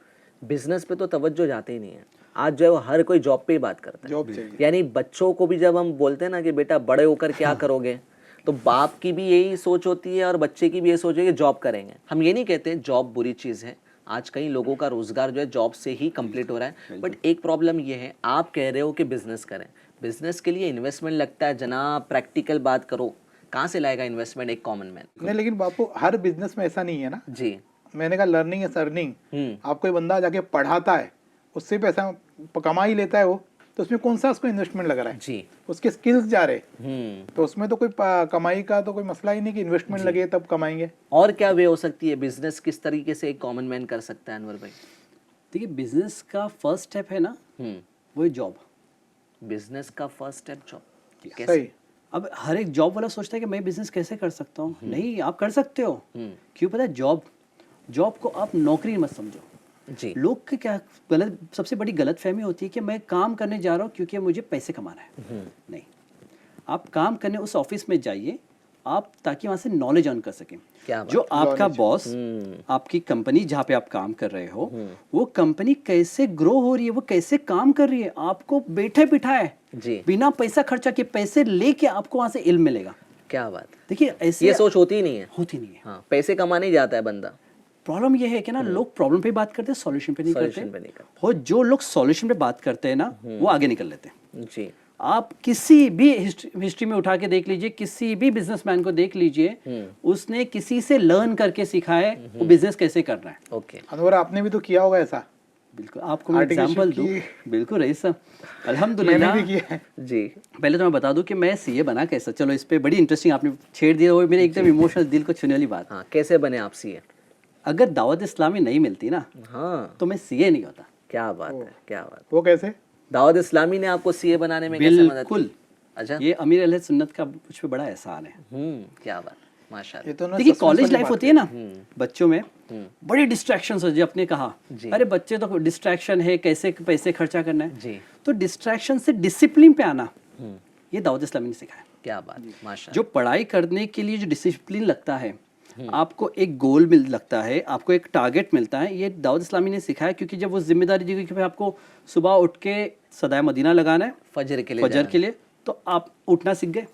बिजनेस पे तो तवज्जो जाते ही नहीं है। आज जो है वो हर कोई जॉब पे ही बात करता है, यानी बच्चों को भी जब हम बोलते हैं ना कि बेटा बड़े होकर क्या करोगे, तो बाप की भी यही सोच होती है और बच्चे की भी यही सोच है कि जॉब करेंगे। हम ये नहीं कहते जॉब बुरी चीज़ है, आज कई लोगों का रोजगार जो है जॉब से ही कंप्लीट हो रहा है, बट एक प्रॉब्लम ये है, आप कह रहे हो कि बिजनेस करें, बिजनेस के लिए इन्वेस्टमेंट लगता है जनाब, प्रैक्टिकल बात करो, कहाँ से लाएगा इन्वेस्टमेंट एक कॉमन मैन। नहीं, लेकिन बापू हर बिजनेस में ऐसा नहीं है ना जी। मैंने कहा लर्निंग इज अर्निंग। आप कोई बंदा जाके पढ़ाता है, उससे पैसा कमा ही लेता है वो, तो उसमें कौन सा उसको इन्वेस्टमेंट लग रहा है जी, उसके स्किल्स जा रहे, तो उसमें तो कोई कमाई का तो कोई मसला ही नहीं कि इन्वेस्टमेंट लगे तब कमाएंगे। और क्या वे हो सकती है, बिजनेस किस तरीके से एक कॉमन मैन कर सकता है अनवर भाई? देखिए बिजनेस का फर्स्ट स्टेप है ना वो है जॉब। बिजनेस का फर्स्ट स्टेप जॉब, सही। अब हर एक जॉब वाला सोचता है कि मैं बिजनेस कैसे कर सकता हूँ, नहीं आप कर सकते हो। क्यों पता है, जॉब को आप नौकरी मत समझो जी। लोग की क्या सबसे बड़ी गलत फहमी होती है कि मैं काम करने जा रहा हूँ क्योंकि मुझे पैसे कमाना है। नहीं, आप काम करने उस ऑफिस में जाइए आप, ताकि वहां से नॉलेज अर्न कर सकें। जो आपका बॉस, आपकी कंपनी जहाँ पे आप काम कर रहे हो, वो कंपनी कैसे ग्रो हो रही है, वो कैसे काम कर रही है, आपको बैठे बिठाए बिना पैसा खर्चा के पैसे लेके आपको वहां से इल्म मिलेगा। क्या बात। देखिए ऐसे ये सोच होती ही नहीं है, हाँ, पैसे कमाने ही जाता है बंदा। प्रॉब्लम ये है कि ना लोग प्रॉब्लम पे बात करते हैं, सॉल्यूशन पे नहीं करते। और जो लोग सॉल्यूशन पे बात करते हैं ना वो आगे निकल लेते हैं जी। आप किसी भी हिस्ट्री में उठा के देख लीजिए, किसी भी बिजनेसमैन को देख लीजिए, उसने किसी से लर्न करके सीखा है वो बिजनेस कैसे करना है। ओके, अनवर आपने भी तो किया होगा ऐसा। बिल्कुल आपको मैं Artificial एग्जांपल दूं, की- बिल्कुल रईस साहब, मैंने अल्हम्दुलिल्लाह। भी किया है। जी पहले तो मैं बता दूं कि मैं सीए बना कैसे, चलो इस पे बड़ी इंटरेस्टिंग आपने छेड़ दिया, वो मेरे एकदम इमोशनल दिल को छूने वाली बात। हाँ, कैसे बने आप सीए? अगर दावत इस्लामी नहीं मिलती ना हाँ, तो मैं सीए नहीं होता। क्या बात है, क्या बात। वो कैसे? दावत इस्लामी ने आपको सीए बनाने में कैसे मदद बिल्कुल, की? अच्छा, ये अमीर अहले सुन्नत का मुझ पे बड़ा एहसान है। क्या बात, माशाल्लाह। ये तो ना देखिए suspense कॉलेज वाली लाइफ बात होती है ना बच्चों में, हम्म, बड़ी डिस्ट्रैक्शंस हो, जो आपने कहा, जी। अरे बच्चे तो डिस्ट्रैक्शन है, कैसे पैसे खर्चा करना है, जी, तो डिस्ट्रैक्शन से डिसिप्लिन पे आना, हम्म, ये दाऊद इस्लामी ने सिखाया। क्या बात, माशाल्लाह। जो पढ़ाई करने के लिए जो डिसिप्लिन लगता है, आपको एक गोल मिल लगता है, आपको एक टारगेट मिलता है, ये दाऊद इस्लामी ने सिखाया। क्योंकि जब वो जिम्मेदारी दी गई कि भाई आपको सुबह उठ के सदाए मदीना लगाना है फजर के लिए फजर जाना। के लिए, तो आप उठना सीख गए,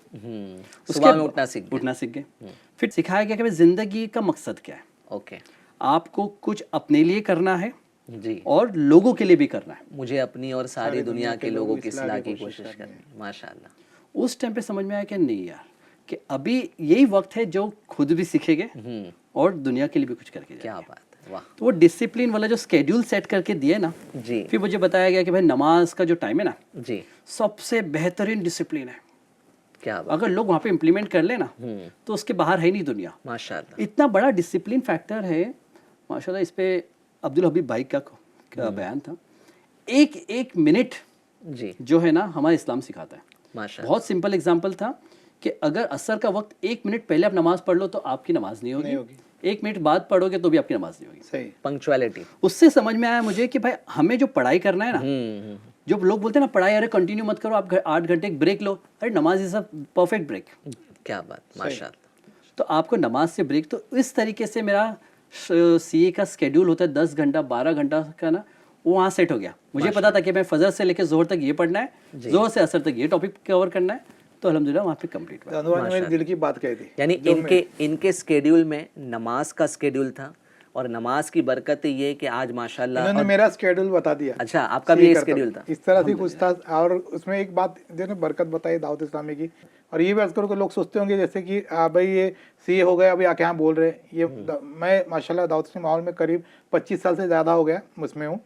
सुबह में उठना सीख गए। उठना सीख गए। फिर सिखाया गया कि भाई जिंदगी का मकसद क्या है, ओके, आपको कुछ अपने लिए करना है जी। और लोगों के लिए भी करना है। मुझे अपनी और सारी दुनिया के लोगों की इस्लाह की कोशिश करनी, माशाल्लाह। उस टाइम पे समझ में आया कि नहीं यार, कि अभी यही वक्त है जो खुद भी सीखेंगे और दुनिया के लिए भी कुछ करके जाएंगे। क्या बात है, वाह। तो वो डिसिप्लिन वाला जो स्केड्यूल सेट करके दिए ना, जी फिर मुझे बताया गया कि भाई नमाज का जो टाइम है ना, जी, सबसे बेहतरीन डिसिप्लिन है। क्या बात, अगर लोग वहाँ पे इम्प्लीमेंट कर लेना तो उसके बाहर है ही नहीं दुनिया। माशाल्लाह। इतना बड़ा डिसिप्लिन फैक्टर है माशाल्लाह। इस पे अब्दुल हबीब भाई का बयान था, एक एक मिनट जी, जो है ना हमारा इस्लाम सिखाता है। माशाल्लाह। बहुत सिंपल एग्जांपल था कि अगर असर का वक्त एक मिनट पहले आप नमाज पढ़ लो तो आपकी नमाज नहीं नहीं होगी, होगी। एक मिनट बाद पढ़ोगे तो भी आपकी नमाज नहीं होगी। सही। पंक्चुअलिटी। उससे समझ में आया मुझे कि भाई हमें जो पढ़ाई करना है ना, जो लोग बोलते हैं ना पढ़ाई अरे कंटिन्यू मत करो, आप 8 घंटे एक ब्रेक लो, अरे नमाज इज अ परफेक्ट ब्रेक। क्या बात, माशाल्लाह। तो आपको नमाज से ब्रेक, तो इस तरीके से मेरा सीए का स्केड्यूल होता है 10 घंटा 12 घंटा का ना, वो वहाँ सेट हो गया। मुझे पता था कि मैं फजर से लेकर जोहर तक ये पढ़ना है, जोहर से असर तक ये टॉपिक कवर करना है, तो अल्हम्दुलिल्लाह वहाँ पे कंप्लीट हुआ। अनुवाद ने मेरे दिल की बात कही थी। यानी इनके स्केड्यूल में नमाज का स्केड्यूल था, और नमाज की बरकत ये कि आज माशाल्लाह। इन्होंने मेरा स्केड्यूल बता दिया। अच्छा, आपका भी सीए ये करता स्केड्यूल था। था? इस तरह से कुछ था। और उसमें एक बात जो ने बरकत बताई दाऊद इस्लामी की, और ये भी अर्ज करो कि लोग सोचते होंगे जैसे कि भाई ये सीए हो गया अभी आके यहाँ बोल रहे हैं ये। मैं माशाल्लाह दाऊद इस्लामी माहौल में करीब 25 साल से ज़्यादा हो गया उसमें हूँ,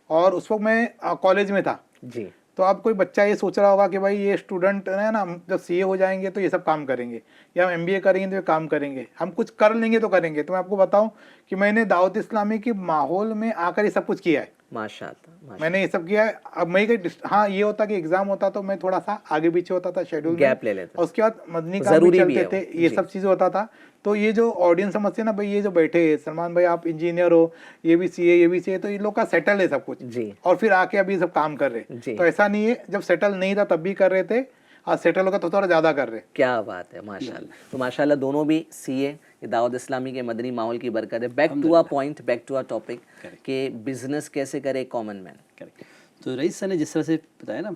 और उस वक्त मैं कॉलेज में था। जी, तो अब कोई बच्चा ये सोच रहा होगा कि भाई ये स्टूडेंट है ना, जब सीए हो जाएंगे तो ये सब काम करेंगे, या हम एमबीए करेंगे तो ये काम करेंगे, हम कुछ कर लेंगे तो करेंगे। तो मैं आपको बताऊं कि मैंने दावत इस्लामी के माहौल में आकर ये सब कुछ किया है। माशाल्लाह। मैंने ये सब किया है। अब मैं हाँ, ये होता कि एग्जाम होता तो मैं थोड़ा सा आगे पीछे होता था शेड्यूल में, गैप ले लेते। और उसके बाद मदनी काम भी जरूरी भी चलते है थे, ये सब चीज़ें होता था। तो ये जो ऑडियंस समझते हैं ना भाई, ये जो बैठे हैं सलमान भाई, आप इंजीनियर हो, ये भी सीए ये भी सीए, तो इन लोग का सेटल है सब कुछ जी, और फिर आके अभी सब काम कर रहे जी। हैं। तो ऐसा नहीं है, जब सेटल नहीं था तब भी कर रहे थे, आज सेटल होगा तो थोड़ा ज़्यादा कर रहे हैं। क्या बात है, माशाल्लाह। तो माशाल्लाह दोनों भी सीए, ये दाऊद इस्लामी के मदनी माहौल की बरकत है। Back to a point, back to a topic कि बिजनेस कैसे करे कॉमन मैन। करेक्ट। तो रईस सर ने जिस तरह से बताया ना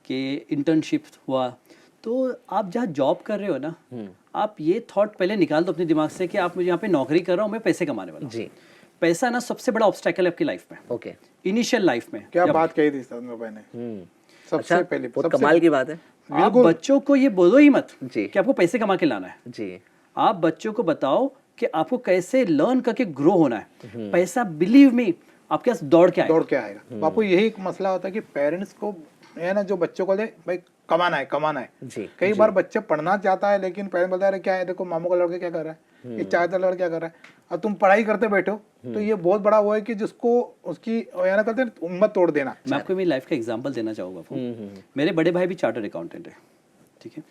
कि इंटर्नशिप हुआ, तो आप जहाँ जॉब कर रहे हो ना, आप ये थॉट पहले निकाल दो अपने दिमाग से कि आप मुझे यहाँ पे नौकरी कर रहा हूँ, मैं पैसे कमाने वाला हूँ। जी, पैसा ना सबसे बड़ा ऑब्स्टेकल है आपकी लाइफ में, ओके। इनिशियल लाइफ में। क्या बात कही थी सलमान भाई ने, सबसे अच्छा, पहले बहुत कमाल की बात है। आप बच्चों को ये बोलो ही मत जी। कि आपको पैसे कमा के लाना है, जी, आप बच्चों को बताओ कि आपको कैसे लर्न करके ग्रो होना है। पैसा बिलीव मी आपके पास दौड़ के आएगा। बापू यही एक मसला होता है कि पेरेंट्स को है ना, जो बच्चों को ले भाई कमाना है। जी, कई बार बच्चा पढ़ना चाहता है लेकिन पेरेंट्स बोलता है क्या है, देखो मामू का लड़का क्या कर रहा है, ये चाचा लड़का क्या कर रहा है, और तुम पढ़ाई करते बैठो। तो ये बहुत बड़ा वो है कि जिसको उसकी या ना कहते हैं उम्मत तोड़ देना। मैं आपको मेरी लाइफ का एग्जांपल देना चाहूँगा। मेरे बड़े भाई भी चार्टर्ड अकाउंटेंट है, ठीक है,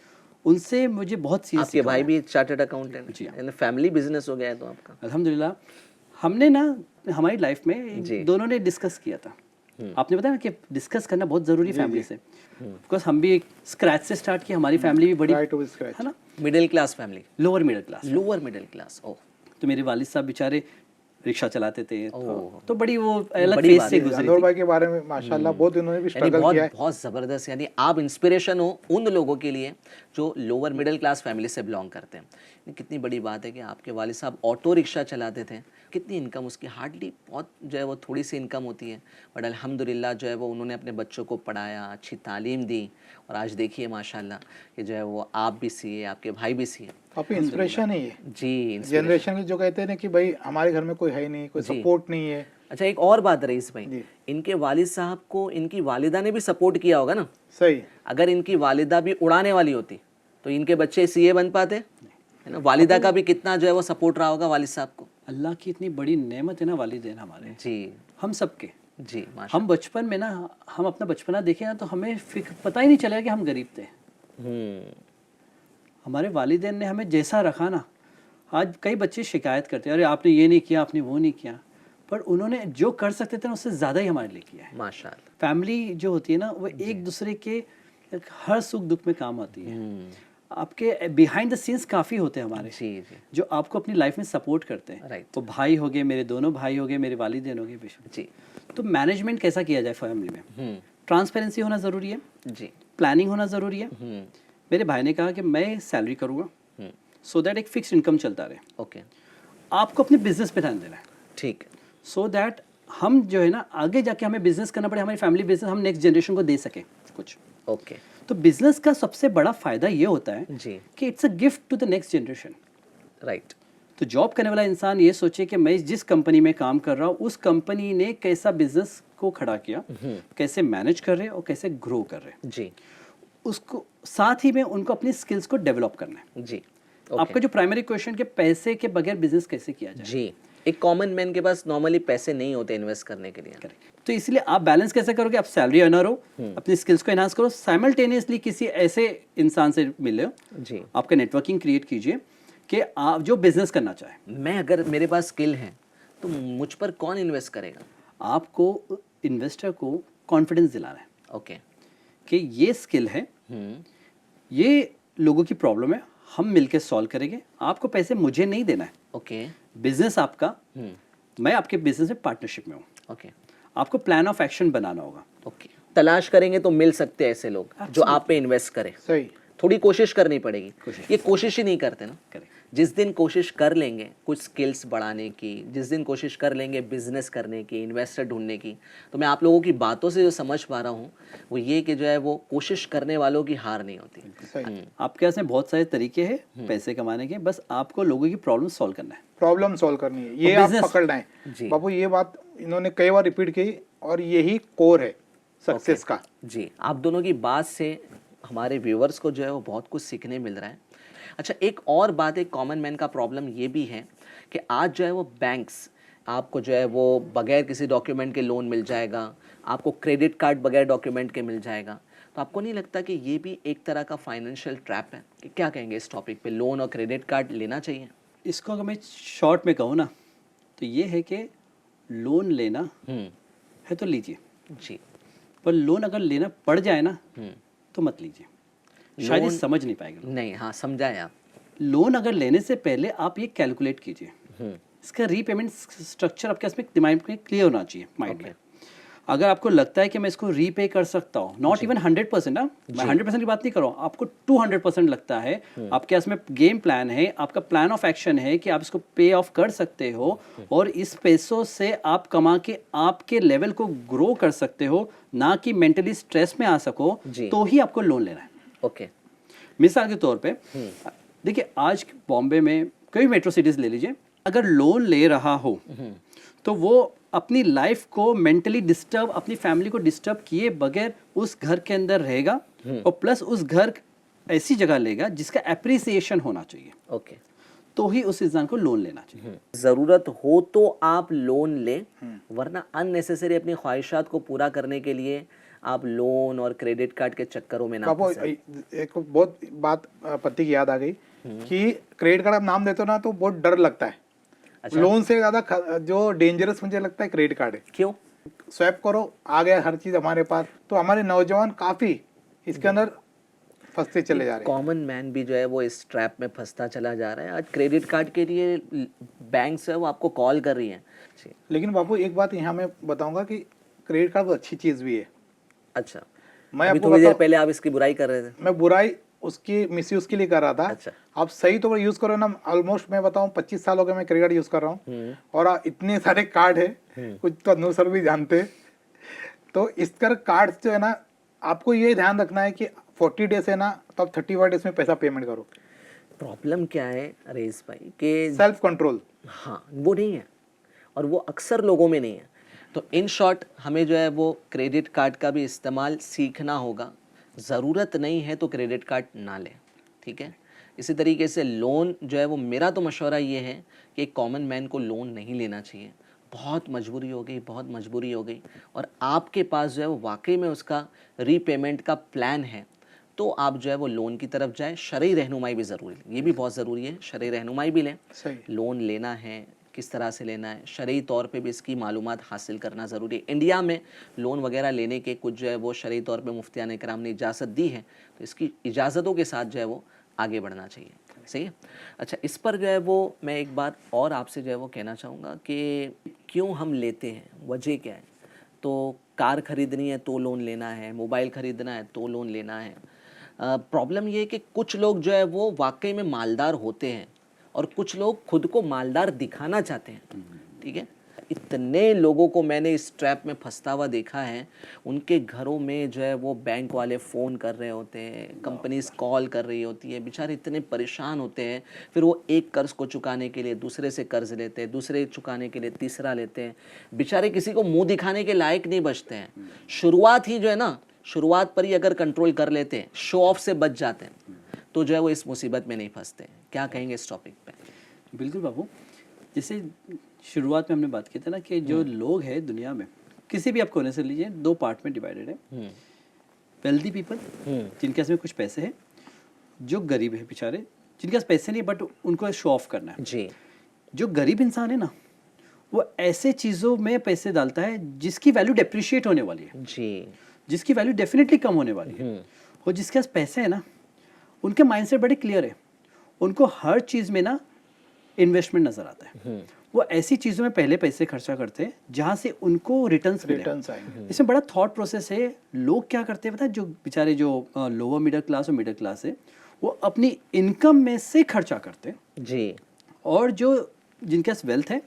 उनसे मुझे बहुत चीज़ आपके भाई भी चार्टर्ड अकाउंटेंट? जी हाँ। यानी फैमिली बिजनेस हो गया है तो आपका। अल्हम्दुलिल्लाह। हमने ना हमारी लाइफ में दोनों ने डिस्कस किया था। आपने बताया ना कि डिस्कस करना बहुत ज़रूरी है फैमिली से, बिकॉज हम भी स्क्रैच से स्टार्ट किया, हमारी फैमिली भी बड़ी है ना, middle class family? Lower middle class. Lower middle class. Oh, तो मेरे वालिद साहब बेचारे रिक्शा चलाते थे, तो बड़ी वो बड़ी अलग फेज बात से है। गुजरी अनवर थी। भाई के बारे में माशाल्लाह बहुत इन्होंने भी यानी स्ट्रगल किया है। बहुत ज़बरदस्त। यानी आप इंस्पिरेशन हो उन लोगों के लिए जो लोअर मिडिल क्लास फैमिली से बिलोंग करते हैं। ये कितनी बड़ी बात है कि आपके वालिद साहब ऑटो रिक्शा चलाते थे। कितनी इनकम उसकी, हार्डली बहुत जो है वो थोड़ी सी इनकम होती है, बट अल्हम्दुलिल्लाह जो है वो उन्होंने अपने बच्चों को पढ़ाया, अच्छी तालीम दी, और आज देखिए माशाल्लाह कि जो है वो आप भी सीए, आपके भाई भी सीए। आपकी इंस्पिरेशन है ये जी, जनरेशन की, जो कहते हैं ना कि भाई हमारे घर में कोई है नहीं, कोई सपोर्ट नहीं है, अच्छा, एक और बात रईस भाई, जी। इनके वालिद साहब को इनकी वालिदा ने भी सपोर्ट किया होगा ना। सही। अगर इनकी वालिदा भी उड़ाने वाली होती तो इनके बच्चे सीए बन पाते, है ना। वालिदा का भी कितना जो है वो सपोर्ट रहा होगा वालिद साहब को। अल्लाह की इतनी बड़ी नेमत है ना वालिदैन हमारे, जी हम सबके। जी माशा हम बचपन में ना, हम अपना बचपना देखें ना तो हमें फिक्र पता ही नहीं चलेगा कि हम गरीब थे। हमारे वालिदैन ने हमें जैसा रखा ना, आज कई बच्चे शिकायत करते हैं, अरे आपने ये नहीं किया, आपने वो नहीं किया, पर उन्होंने जो कर सकते थे ना उससे ज़्यादा ही हमारे लिए किया है। माशाअल्लाह। फैमिली जो होती है ना वो एक दूसरे के हर सुख दुख में काम आती है। आपके बिहाइंड द सीन्स काफ़ी होते हैं हमारे, जी जी जो आपको अपनी लाइफ में सपोर्ट करते हैं। Right. तो भाई हो गए, मेरे दोनों भाई हो गए, मेरे वालिदैन हो गए बेशक। जी। तो मैनेजमेंट कैसा किया जाए फैमिली में? ट्रांसपेरेंसी होना ज़रूरी है, जी। प्लानिंग होना ज़रूरी है। मेरे भाई ने कहा कि मैं सैलरी करूँगा सो दैट एक फिक्स इनकम चलता रहे। ओके, आपको अपने बिजनेस पे ध्यान देना है ठीक। सो दैट हम जो है ना आगे जाके हमें बिजनेस करना पड़े, हमारी फैमिली बिजनेस हम नेक्स्ट जनरेशन को दे सके कुछ। ओके। तो बिजनेस का सबसे बड़ा फायदा ये होता है जी। कि it's a gift to the next generation. Right. तो जॉब करने वाला इंसान ये सोचे कि मैं जिस कंपनी में काम कर रहा हूँ उस कंपनी ने कैसा बिजनेस को खड़ा किया, कैसे मैनेज कर रहे हैं और कैसे ग्रो कर रहे हैं, जी उसको साथ ही में उनको अपनी स्किल्स को डेवलप करना है। जी। आपका जो प्राइमरी क्वेश्चन कि पैसे के बगैर बिजनेस कैसे किया जाए, जी, एक कॉमन मैन के पास नॉर्मली पैसे नहीं होते इन्वेस्ट करने के लिए। तो इसलिए आप बैलेंस कैसे करोगे? आप सैलरी अर्नर हो, अपनी स्किल्स को एनहांस करो, साइमल्टेनियसली किसी ऐसे इंसान से मिले, जी। आपका नेटवर्किंग क्रिएट कीजिए कि आप जो बिजनेस करना चाहे। मैं अगर मेरे पास स्किल है तो मुझ पर कौन इन्वेस्ट करेगा? आपको इन्वेस्टर को कॉन्फिडेंस दिलाना है ओके। कि ये स्किल है, ये लोगों की प्रॉब्लम है, हम मिलके सॉल्व करेंगे। आपको पैसे मुझे नहीं देना है, ओके। बिजनेस आपका, मैं आपके बिजनेस में पार्टनरशिप में हूँ। ओके। आपको प्लान ऑफ एक्शन बनाना होगा। ओके, तलाश करेंगे तो मिल सकते हैं ऐसे लोग जो आप पे इन्वेस्ट करें। सही। थोड़ी कोशिश करनी पड़ेगी। ये कोशिश ही नहीं करते ना। करेक्ट। जिस दिन कोशिश कर लेंगे कुछ स्किल्स बढ़ाने की, जिस दिन कोशिश कर लेंगे बिजनेस करने की, इन्वेस्टर ढूंढने की, तो मैं आप लोगों की बातों से जो समझ पा रहा हूँ वो ये कि जो है वो कोशिश करने वालों की हार नहीं होती। सही। आपके पास में बहुत सारे तरीके हैं पैसे कमाने के, बस आपको लोगों की प्रॉब्लम सॉल्व करना है। प्रॉब्लम सॉल्व करनी है, ये आप business- पकड़ना है। जी। बाबू ये बात इन्होंने कई बार रिपीट की और यही कोर है सक्सेस का। जी, आप दोनों की बात से हमारे व्यूअर्स को जो है वो बहुत कुछ सीखने मिल रहा है। अच्छा, एक और बात, एक कॉमन मैन का प्रॉब्लम ये भी है कि आज जो है वो बैंक्स आपको जो है वो बगैर किसी डॉक्यूमेंट के लोन मिल जाएगा, आपको क्रेडिट कार्ड बगैर डॉक्यूमेंट के मिल जाएगा। तो आपको नहीं लगता कि ये भी एक तरह का फाइनेंशियल ट्रैप है? कि क्या कहेंगे इस टॉपिक पे, लोन और क्रेडिट कार्ड लेना चाहिए? इसको अगर मैं शॉर्ट में कहूँ ना तो ये है कि लोन लेना है तो लीजिए, जी। पर लोन अगर लेना पड़ जाए ना तो मत लीजिए, शायद ये लोन- समझ नहीं पाएगा। नहीं, हाँ समझाए आप। लोन अगर लेने से पहले आप ये कैलकुलेट कीजिए, इसका रीपेमेंट स्ट्रक्चर आपके इसमें दिमाग में क्लियर होना चाहिए, माइंड में। अगर आपको लगता है कि मैं इसको रीपे कर सकता हूँ, नॉट इवन 100%, ना मैं 100% की बात नहीं कर रहा हूँ, आपको 200% लगता है, आपके पास में गेम प्लान है, आपका प्लान ऑफ एक्शन है कि आप इसको पे ऑफ कर सकते हो और इस पैसों से आप कमा के आपके लेवल को ग्रो कर सकते हो, ना कि मेंटली स्ट्रेस में आ सको, तो ही आपको लोन लेना है। ओके। मिसाल के तौर पे देखिए, आज बॉम्बे में कई मेट्रो सिटीज ले लीजिए, अगर लोन ले रहा हो तो वो अपनी लाइफ को मेंटली डिस्टर्ब, अपनी फैमिली को डिस्टर्ब किए बगैर उस घर के अंदर रहेगा और प्लस उस घर ऐसी जगह लेगा जिसका एप्रिसिएशन होना चाहिए, ओके। तो ही उस इंसान को लोन लेना चाहिए। ज़रूरत हो तो आप लोन लें, वरना अननेसेसरी अपनी ख्वाहिशात को पूरा करने के लिए आप लोन और क्रेडिट कार्ड के चक्करों में ना बाबू फंसें। एक बहुत बात पति की याद आ गई कि क्रेडिट कार्ड आप नाम देते हो ना तो बहुत डर लगता है। अच्छा। लोन से ज्यादा जो डेंजरस मुझे लगता है क्रेडिट कार्ड है। क्यों? स्वैप करो, आ गया हर चीज हमारे पास, तो हमारे नौजवान काफी इसके अंदर फंसते चले जा रहे हैं। कॉमन मैन भी जो है वो इस ट्रैप में फंसता चला जा रहा है। आज क्रेडिट कार्ड के लिए बैंक है वो आपको कॉल कर रही हैं। लेकिन बाबू एक बात यहाँ मैं बताऊंगा कि क्रेडिट कार्ड बहुत अच्छी चीज भी है। अच्छा, मैं अभी आपको थोड़ी देर बताऊं, पहले आप इसकी बुराई कर रहे थे। मैं बुराई उसकी मिसयूज के लिए कर रहा था। अच्छा। आप सही तो यूज करो ना। ऑलमोस्ट मैं बताऊं 25 साल हो गए मैं क्रेडिट कार्ड यूज कर रहा हूँ और इतने सारे कार्ड है, कुछ तो अनु सर भी जानते हैं। तो इस कर कार्ड जो है ना, आपको ये ध्यान रखना है कि 40 डेज है ना, तो आप 31 डेज में पैसा पेमेंट करो। प्रॉब्लम क्या है रईस भाई कि सेल्फ कंट्रोल। हाँ वो नहीं है, और वो अक्सर लोगों में नहीं है। तो इन शॉर्ट हमें जो है वो क्रेडिट कार्ड का भी इस्तेमाल सीखना होगा। ज़रूरत नहीं है तो क्रेडिट कार्ड ना लें, ठीक है। इसी तरीके से लोन जो है वो, मेरा तो मशवरा ये है कि एक कॉमन मैन को लोन नहीं लेना चाहिए। बहुत मजबूरी हो गई, बहुत मजबूरी हो गई, और आपके पास जो है वो वाकई में उसका रीपेमेंट का प्लान है, तो आप जो है वो लोन की तरफ जाएं। शरई रहनुमाई भी ज़रूरी है, ये भी बहुत ज़रूरी है, शरई रहनुमाई भी लें। सही। लोन लेना है, किस तरह से लेना है, शरई तौर पे भी इसकी मालूमात हासिल करना ज़रूरी है। इंडिया में लोन वगैरह लेने के कुछ जो है वो शरई तौर पे मुफ्तियान इकराम ने इजाज़त दी है, तो इसकी इजाज़तों के साथ जो है वो आगे बढ़ना चाहिए। सही है। अच्छा, इस पर जो है वो मैं एक बात और आपसे जो है वो कहना चाहूँगा कि क्यों हम लेते हैं, वजह क्या है। तो कार ख़रीदनी है तो लोन लेना है, मोबाइल ख़रीदना है तो लोन लेना है। प्रॉब्लम ये है कि कुछ लोग जो है वो वाकई में मालदार होते हैं और कुछ लोग खुद को मालदार दिखाना चाहते हैं, ठीक है। इतने लोगों को मैंने इस ट्रैप में फंसता हुआ देखा है। उनके घरों में जो है वो बैंक वाले फ़ोन कर रहे होते हैं, कंपनीज कॉल कर रही होती है, बेचारे इतने परेशान होते हैं। फिर वो एक कर्ज़ को चुकाने के लिए दूसरे से कर्ज़ लेते हैं, दूसरे चुकाने के लिए तीसरा लेते हैं। बेचारे किसी को मुंह दिखाने के लायक नहीं बचते हैं। शुरुआत ही जो है ना, शुरुआत पर ही अगर कंट्रोल कर लेते हैं, शो ऑफ से बच जाते हैं, तो जो है वो इस मुसीबत में नहीं फंसते। क्या कहेंगे इस टॉपिक पे? बिल्कुल बाबू, जैसे शुरुआत में हमने बात की थी ना कि जो लोग हैं दुनिया में, किसी भी आप कोने से लीजिए, दो पार्ट में डिवाइडेड है। वेल्दी पीपल, जिनके पास में कुछ पैसे हैं, जो गरीब है बेचारे, जिनके पास पैसे नहीं बट उनको शो ऑफ करना है जी। जो गरीब इंसान है ना, वो ऐसे चीज़ों में पैसे डालता है जिसकी वैल्यू डेप्रिशिएट होने वाली है जी। जिसकी वैल्यू डेफिनेटली कम होने वाली है। और जिसके पास पैसे है ना, उनके माइंडसेट बड़े क्लियर है, उनको हर चीज़ में ना इन्वेस्टमेंट नज़र आता है। वो ऐसी चीज़ों में पहले पैसे खर्चा करते हैं जहाँ से उनको रिटर्न्स मिले। इसमें बड़ा थॉट प्रोसेस है। लोग क्या करते हैं पता है, जो बेचारे जो लोअर मिडिल क्लास और मिडिल क्लास है, वो अपनी इनकम में से खर्चा करते हैं जी। और जो जिनके पास वेल्थ है,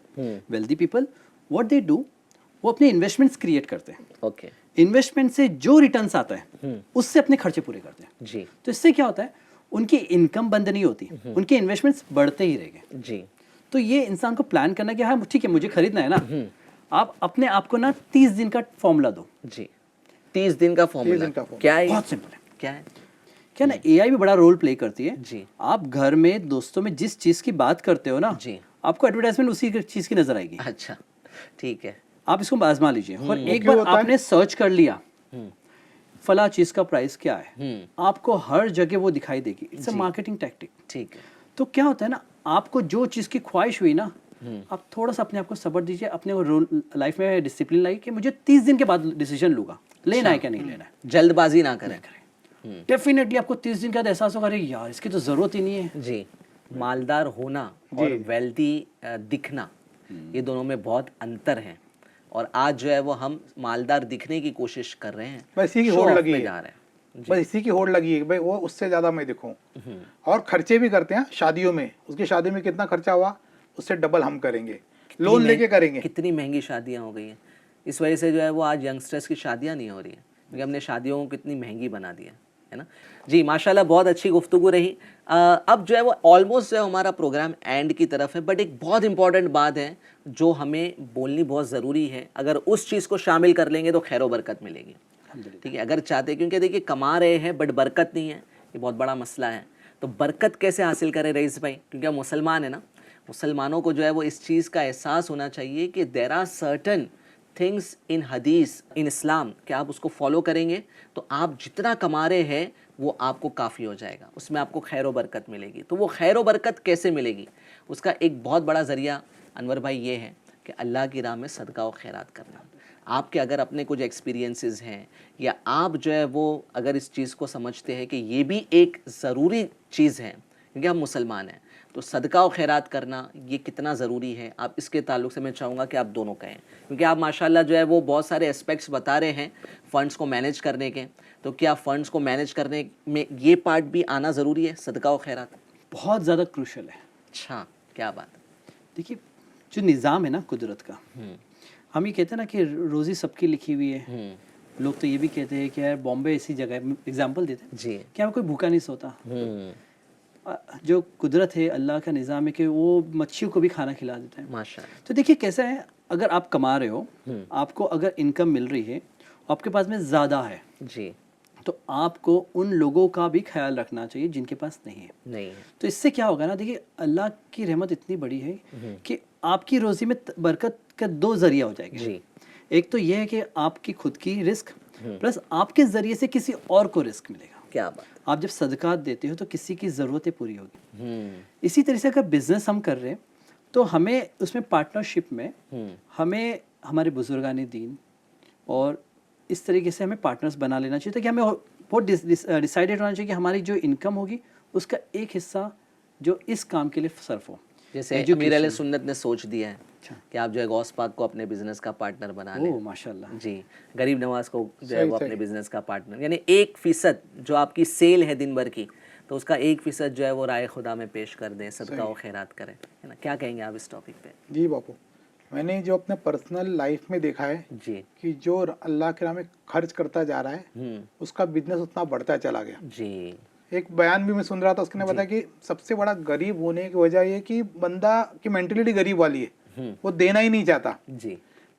wealthy people, what they do, वो अपने इन्वेस्टमेंट्स क्रिएट करते हैं। ओके। इन्वेस्टमेंट से जो रिटर्न्स आता है उससे अपने खर्चे पूरे करते हैं जी। तो इससे क्या होता है, उनकी इनकम बंद नहीं होती, उनके इन्वेस्टमेंट्स बढ़ते ही रहेंगे। जी। तो ये इंसान को प्लान करना कि हाँ ठीक है मुझे खरीदना है ना, आप अपने आप को ना 30 दिन का फॉर्मूला दो। जी। 30 दिन का फॉर्मूला क्या है? बहुत सिंपल है। क्या है? क्या ना, एआई भी बड़ा रोल प्ले करती है जी। आप घर में दोस्तों में जिस चीज की बात करते हो ना जी, आपको एडवर्टाइजमेंट उसी चीज की नजर आएगी। अच्छा, ठीक है। आप इसको आजमा लीजिए और एक बार आपने सर्च कर लिया फला चीज का प्राइस क्या है, आपको हर जगह वो दिखाई देगी। It's a marketing tactic. ठीक है। तो क्या होता है ना, आपको जो चीज की ख्वाहिश हुई ना, आप थोड़ा सा अपने आप को सब्र दीजिए, अपने लाइफ में डिसिप्लिन लाइए कि मुझे 30 दिन के बाद डिसीजन लूंगा, लेना है क्या नहीं लेना है। जल्दबाजी ना करें। डेफिनेटली आपको 30 दिन का एहसास होगा, अरे यार इसकी तो जरूरत ही नहीं है। जी। मालदार होना और वेल्दी दिखना, ये दोनों में बहुत अंतर है। और आज जो है वो हम मालदार दिखने की कोशिश कर रहे हैं, बस इसी की show होड़ off लगी में है। जा रहे हैं। बस इसी की होड़ लगी है कि भाई वो उससे ज्यादा मैं दिखूं, और खर्चे भी करते हैं शादियों में। उसकी शादी में कितना खर्चा हुआ, उससे डबल हम करेंगे, लोन लेके करेंगे। कितनी महंगी शादियां हो गई हैं। इस वजह से जो है वो आज यंगस्टर्स की शादियां नहीं हो रही है, क्योंकि हमने शादियों को कितनी महंगी बना दिया है ना। जी माशाल्लाह, बहुत अच्छी गुफ्तगू रही। अब जो है वो ऑलमोस्ट जो है हमारा प्रोग्राम एंड की तरफ है, बट एक बहुत इंपॉर्टेंट बात है जो हमें बोलनी बहुत ज़रूरी है। अगर उस चीज़ को शामिल कर लेंगे तो खैर बरकत मिलेगी, ठीक है। अगर चाहते, क्योंकि देखिए कमा रहे हैं बट बरकत नहीं है, ये बहुत बड़ा मसला है। तो बरकत कैसे हासिल करें रईस भाई, क्योंकि हम मुसलमान है ना। मुसलमानों को जो है वो इस चीज़ का एहसास होना चाहिए कि there are certain things in हदीस, इन इस्लाम, कि आप उसको फॉलो करेंगे तो आप जितना कमा रहे हैं वो आपको काफ़ी हो जाएगा, उसमें आपको खैर व बरकत मिलेगी। तो वो खैर व बरकत कैसे मिलेगी, उसका एक बहुत बड़ा ज़रिया अनवर भाई ये है कि अल्लाह की राह में सदका व खैरात करना। आपके अगर अपने कुछ एक्सपीरियंसेस हैं, या आप जो है वो अगर इस चीज़ को समझते हैं कि ये भी एक ज़रूरी चीज़ है, क्योंकि हम मुसलमान हैं, तो सदका व खैरात करना ये कितना ज़रूरी है, आप इसके ताल्लुक़ से मैं चाहूँगा कि आप दोनों कहें। क्योंकि आप माशाल्लाह जो है वो बहुत सारे एस्पेक्ट्स बता रहे हैं फ़ंड्स को मैनेज करने के, तो क्या फ़ंड्स को मैनेज करने में ये पार्ट भी आना ज़रूरी है, सदका व खैरात? बहुत ज़्यादा क्रूशल है। अच्छा, क्या बात है। देखिए जो निज़ाम है ना कुदरत का, हम ये कहते हैं ना कि रोज़ी सबकी लिखी हुई है। लोग तो ये भी कहते हैं कि यार बॉम्बे ऐसी जगह है, एग्जाम्पल देते हैं जी, कि यहाँ कोई भूखा नहीं सोता। जो कुदरत है, अल्लाह का निज़ाम है कि वो मच्छियों को भी खाना खिला देता है। माशाल्लाह। तो देखिए कैसा है, अगर आप कमा रहे हो, आपको अगर इनकम मिल रही है, आपके पास में ज़्यादा है, जी, तो आपको उन लोगों का भी ख्याल रखना चाहिए जिनके पास नहीं है। नहीं है, तो इससे क्या होगा ना, देखिए अल्लाह की रहमत इतनी बड़ी है कि आपकी रोज़ी में बरकत का दो ज़रिया हो जाएंगे। जी, एक तो ये है कि आपकी खुद की रिस्क, प्लस आपके ज़रिए से किसी और को रिस्क मिलेगा। क्या बात, आप जब सदकात देते हो तो किसी की ज़रूरतें पूरी होगी। हम्म, इसी तरह से अगर बिजनेस हम कर रहे हैं तो हमें उसमें पार्टनरशिप में हमें हमारे बुजुर्गान दीन और इस तरीके से हमें पार्टनर्स बना लेना चाहिए, ताकि हमें बहुत डिसाइडेड होना चाहिए कि हमारी जो इनकम होगी उसका एक हिस्सा जो इस काम के लिए सर्फ हो। जैसे अमीर अहले सुन्नत ने सोच दिया है कि आप जो है गौस पाक को अपने बिजनेस का पार्टनर बना लें। ओह माशाल्लाह। जी, गरीब नवाज को जो है वो अपने बिजनेस का पार्टनर, यानी 1% जो आपकी सेल है दिन भर की, तो उसका 1% जो है वो राय खुदा में पेश कर दें, सदका व खैरात करें, है ना। क्या कहेंगे आप इस टॉपिक पे? जी बापू, मैंने जो अपने पर्सनल लाइफ में देखा है जी, कि जो अल्लाह के राह में खर्च करता जा रहा है उसका बिजनेस उतना बढ़ता चला गया। जी, एक बयान भी मैं सुन रहा था, उसने बताया कि सबसे बड़ा गरीब होने की वजह ये कि बंदा की मेंटेलिटी गरीब वाली है, वो देना ही नहीं चाहता। जी,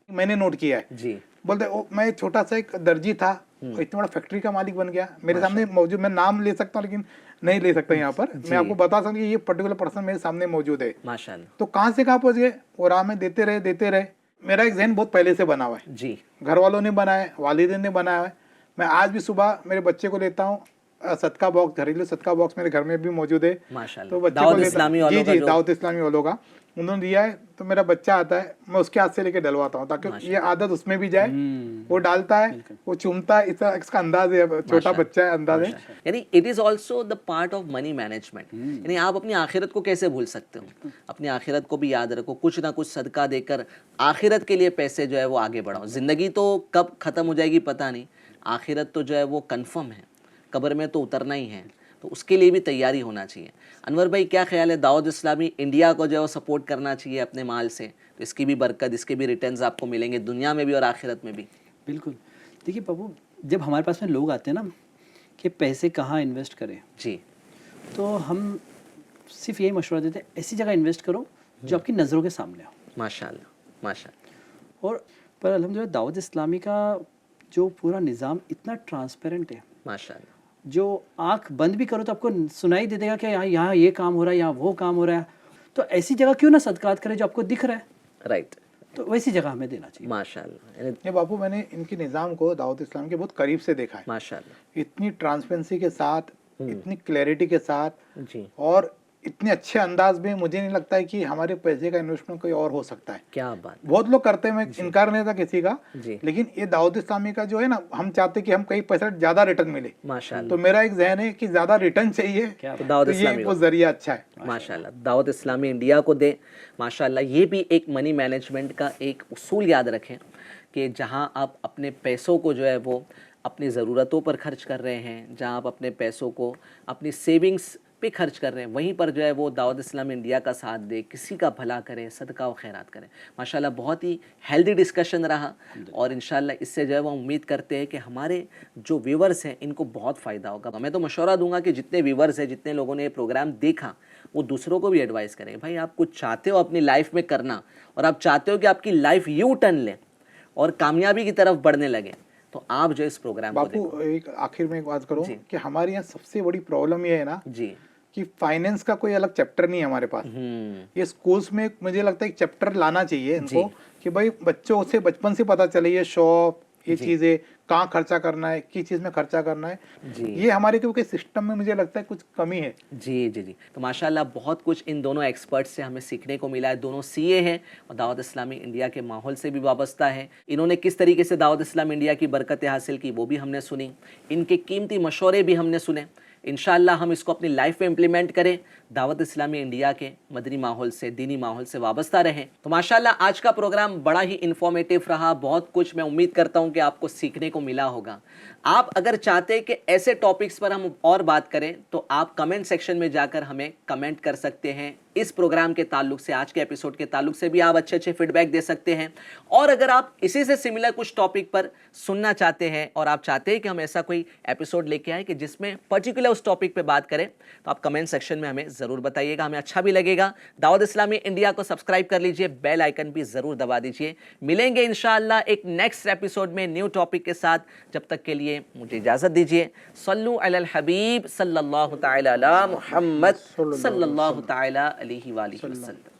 मैंने नोट किया है। जी, बोलते मैं छोटा सा एक दर्जी था, और इतना बड़ा फैक्ट्री का मालिक बन गया। मेरे सामने मौजूद, मैं नाम ले सकता हूँ लेकिन नहीं ले सकता यहाँ पर, मैं आपको बता सकता हूँ कि ये पर्टिकुलर पर्सन मेरे सामने मौजूद है। माशाल्लाह। तो कहाँ से कहाँ पहुँच गए, और राह में देते रहे। मेरा एक जहन बहुत पहले से बना हुआ है, जी, घर वालों ने बनाया है, वालिदैन ने बनाया है। मैं आज भी सुबह मेरे बच्चे को लेता हूँ, सदका बॉक्स, घरेलू सदका बॉक्स मेरे घर में भी मौजूद है। माशाल्लाह। तो बच्चे दाऊद को इस्लामी लेता, वालों जी का जी, जो- दाऊद इस्लामी वालों का उन्होंने दिया है। तो मेरा बच्चा आता है, मैं उसके हाथ से लेके डलवाता हूँ ताकि ये आदत उसमें भी जाए। वो डालता है, वो चूमता है, इसका अंदाज है, छोटा बच्चा है, अंदाज है। यानी it is also the part of money management. यानी आप अपनी आखिरत को कैसे भूल सकते हो? अपनी आखिरत को भी याद रखो, कुछ ना कुछ सदका देकर आखिरत के लिए पैसे जो है वो आगे बढ़ाओ। ज़िंदगी तो कब ख़त्म हो जाएगी पता नहीं, आखिरत तो जो है वो कन्फर्म है, कब्र में तो उतरना ही है, तो उसके लिए भी तैयारी होना चाहिए। अनवर भाई क्या ख्याल है, दाऊद इस्लामी इंडिया को जो है वो सपोर्ट करना चाहिए अपने माल से, तो इसकी भी बरकत, इसके भी रिटर्न्स आपको मिलेंगे दुनिया में भी और आखिरत में भी। बिल्कुल। देखिए बाबू, जब हमारे पास में लोग आते हैं ना कि पैसे कहाँ इन्वेस्ट करें, जी, तो हम सिर्फ यही मशवरा देते हैं, ऐसी जगह इन्वेस्ट करो जो आपकी नज़रों के सामने हो। माशाल्लाह, माशाल्लाह, और पर अल्हम्दुलिल्लाह दाऊद इस्लामी का जो पूरा निज़ाम इतना ट्रांसपेरेंट है, माशाल्लाह, जो आंख बंद भी करो तो आपको सुनाई दे देगा कि यहाँ ये काम हो रहा है, यहाँ वो काम हो रहा है। तो ऐसी जगह क्यों ना सदकात करें जो आपको दिख रहा है, राइट, तो वैसी जगह हमें देना चाहिए। माशाल्लाह, यानी ये बापू, मैंने इनके निज़ाम को दाऊद इस्लाम के बहुत करीब से देखा है। माशाल्लाह, इतनी ट्रांसपेरेंसी के साथ, इतनी क्लैरिटी के साथ, जी, और इतने अच्छे अंदाज में, मुझे नहीं लगता है कि हमारे पैसे का इन्वेस्टमेंट कोई और हो सकता है। क्या बात, बहुत लोग करते हैं, मैं इनकार नहीं था किसी का, जी, लेकिन ये दाऊद इस्लामी का जो है ना, हम चाहते कि हम कई पैसा ज्यादा रिटर्न मिले। माशाल्लाह, तो मेरा एक जहन है कि ज्यादा रिटर्न चाहिए, तो दाऊद तो ये इस्लामी वो जरिया अच्छा है। माशाल्लाह, दाऊद इस्लामी इंडिया को दे। माशाल्लाह, ये भी एक मनी मैनेजमेंट का एक उसूल याद रखें कि जहां आप अपने पैसों को जो है वो अपनी ज़रूरतों पर खर्च कर रहे हैं, जहां आप अपने पैसों को अपनी सेविंग्स पे खर्च कर रहे हैं, वहीं पर जो है वो दाऊद इस्लाम इंडिया का साथ दे, किसी का भला करें, सदका व खैरात करें। माशाल्लाह, बहुत ही हेल्दी डिस्कशन रहा, और इंशाल्लाह इससे जो है वो उम्मीद करते हैं कि हमारे जो व्यूवर्स हैं इनको बहुत फ़ायदा होगा। मैं तो मशवरा दूंगा कि जितने व्यूवर्स हैं, जितने लोगों ने ये प्रोग्राम देखा, वो दूसरों को भी एडवाइस करें। भाई आप कुछ चाहते हो अपनी लाइफ में करना, और आप चाहते हो कि आपकी लाइफ यू टर्न ले और कामयाबी की तरफ बढ़ने लगे, तो आप जो इस प्रोग्राम को देखो। बापू, एक आखिर में एक बात करूं कि हमारे यहाँ सबसे बड़ी प्रॉब्लम ये है ना जी, कि फाइनेंस का कोई अलग चैप्टर नहीं है हमारे पास। ये स्कूल्स में मुझे लगता है एक चैप्टर लाना चाहिए इनको, कि भाई बच्चों से बचपन से पता चले ये शॉप, ये चीजें कहाँ खर्चा करना है, किस चीज में खर्चा करना है। ये हमारे क्योंकि सिस्टम में मुझे लगता है कुछ कमी है। जी जी जी, तो माशाल्लाह बहुत कुछ इन दोनों एक्सपर्ट्स से हमें सीखने को मिला है। दोनों सीए हैं और दावत इस्लामी इंडिया के माहौल से भी वाबस्ता है। इन्होंने किस तरीके से दावत इस्लामी इंडिया की बरकतें हासिल की वो भी हमने सुनी, इनके कीमती मशवरे भी हमने सुने। इंशाअल्लाह हम इसको अपनी लाइफ में इम्प्लीमेंट करें, दावत इस्लामी इंडिया के मदनी माहौल से, दीनी माहौल से वाबस्ता रहें। तो माशाअल्लाह आज का प्रोग्राम बड़ा ही इन्फॉर्मेटिव रहा, बहुत कुछ मैं उम्मीद करता हूं कि आपको सीखने को मिला होगा। आप अगर चाहते हैं कि ऐसे टॉपिक्स पर हम और बात करें तो आप कमेंट सेक्शन में जाकर हमें कमेंट कर सकते हैं। इस प्रोग्राम के ताल्लुक से, आज के एपिसोड के ताल्लुक से भी आप अच्छे अच्छे फीडबैक दे सकते हैं। और अगर आप इसी से सिमिलर कुछ टॉपिक पर सुनना चाहते हैं और आप चाहते हैं कि हम ऐसा कोई एपिसोड लेके आए कि जिसमें पर्टिकुलर उस टॉपिक पे बात करें, तो आप कमेंट सेक्शन में हमें ज़रूर बताइएगा, हमें अच्छा भी लगेगा। दावत इस्लामी इंडिया को सब्सक्राइब कर लीजिए, बेल आइकन भी ज़रूर दबा दीजिए। मिलेंगे इंशाअल्लाह एक नेक्स्ट एपिसोड में न्यू टॉपिक के साथ। जब तक के लिए मुझे इजाज़त दीजिए। सल्लु अलल हबीब सल्लल्लाहु तआला अला मुहम्मद सल्लल्लाहु तआला अलैहि वसल्लम।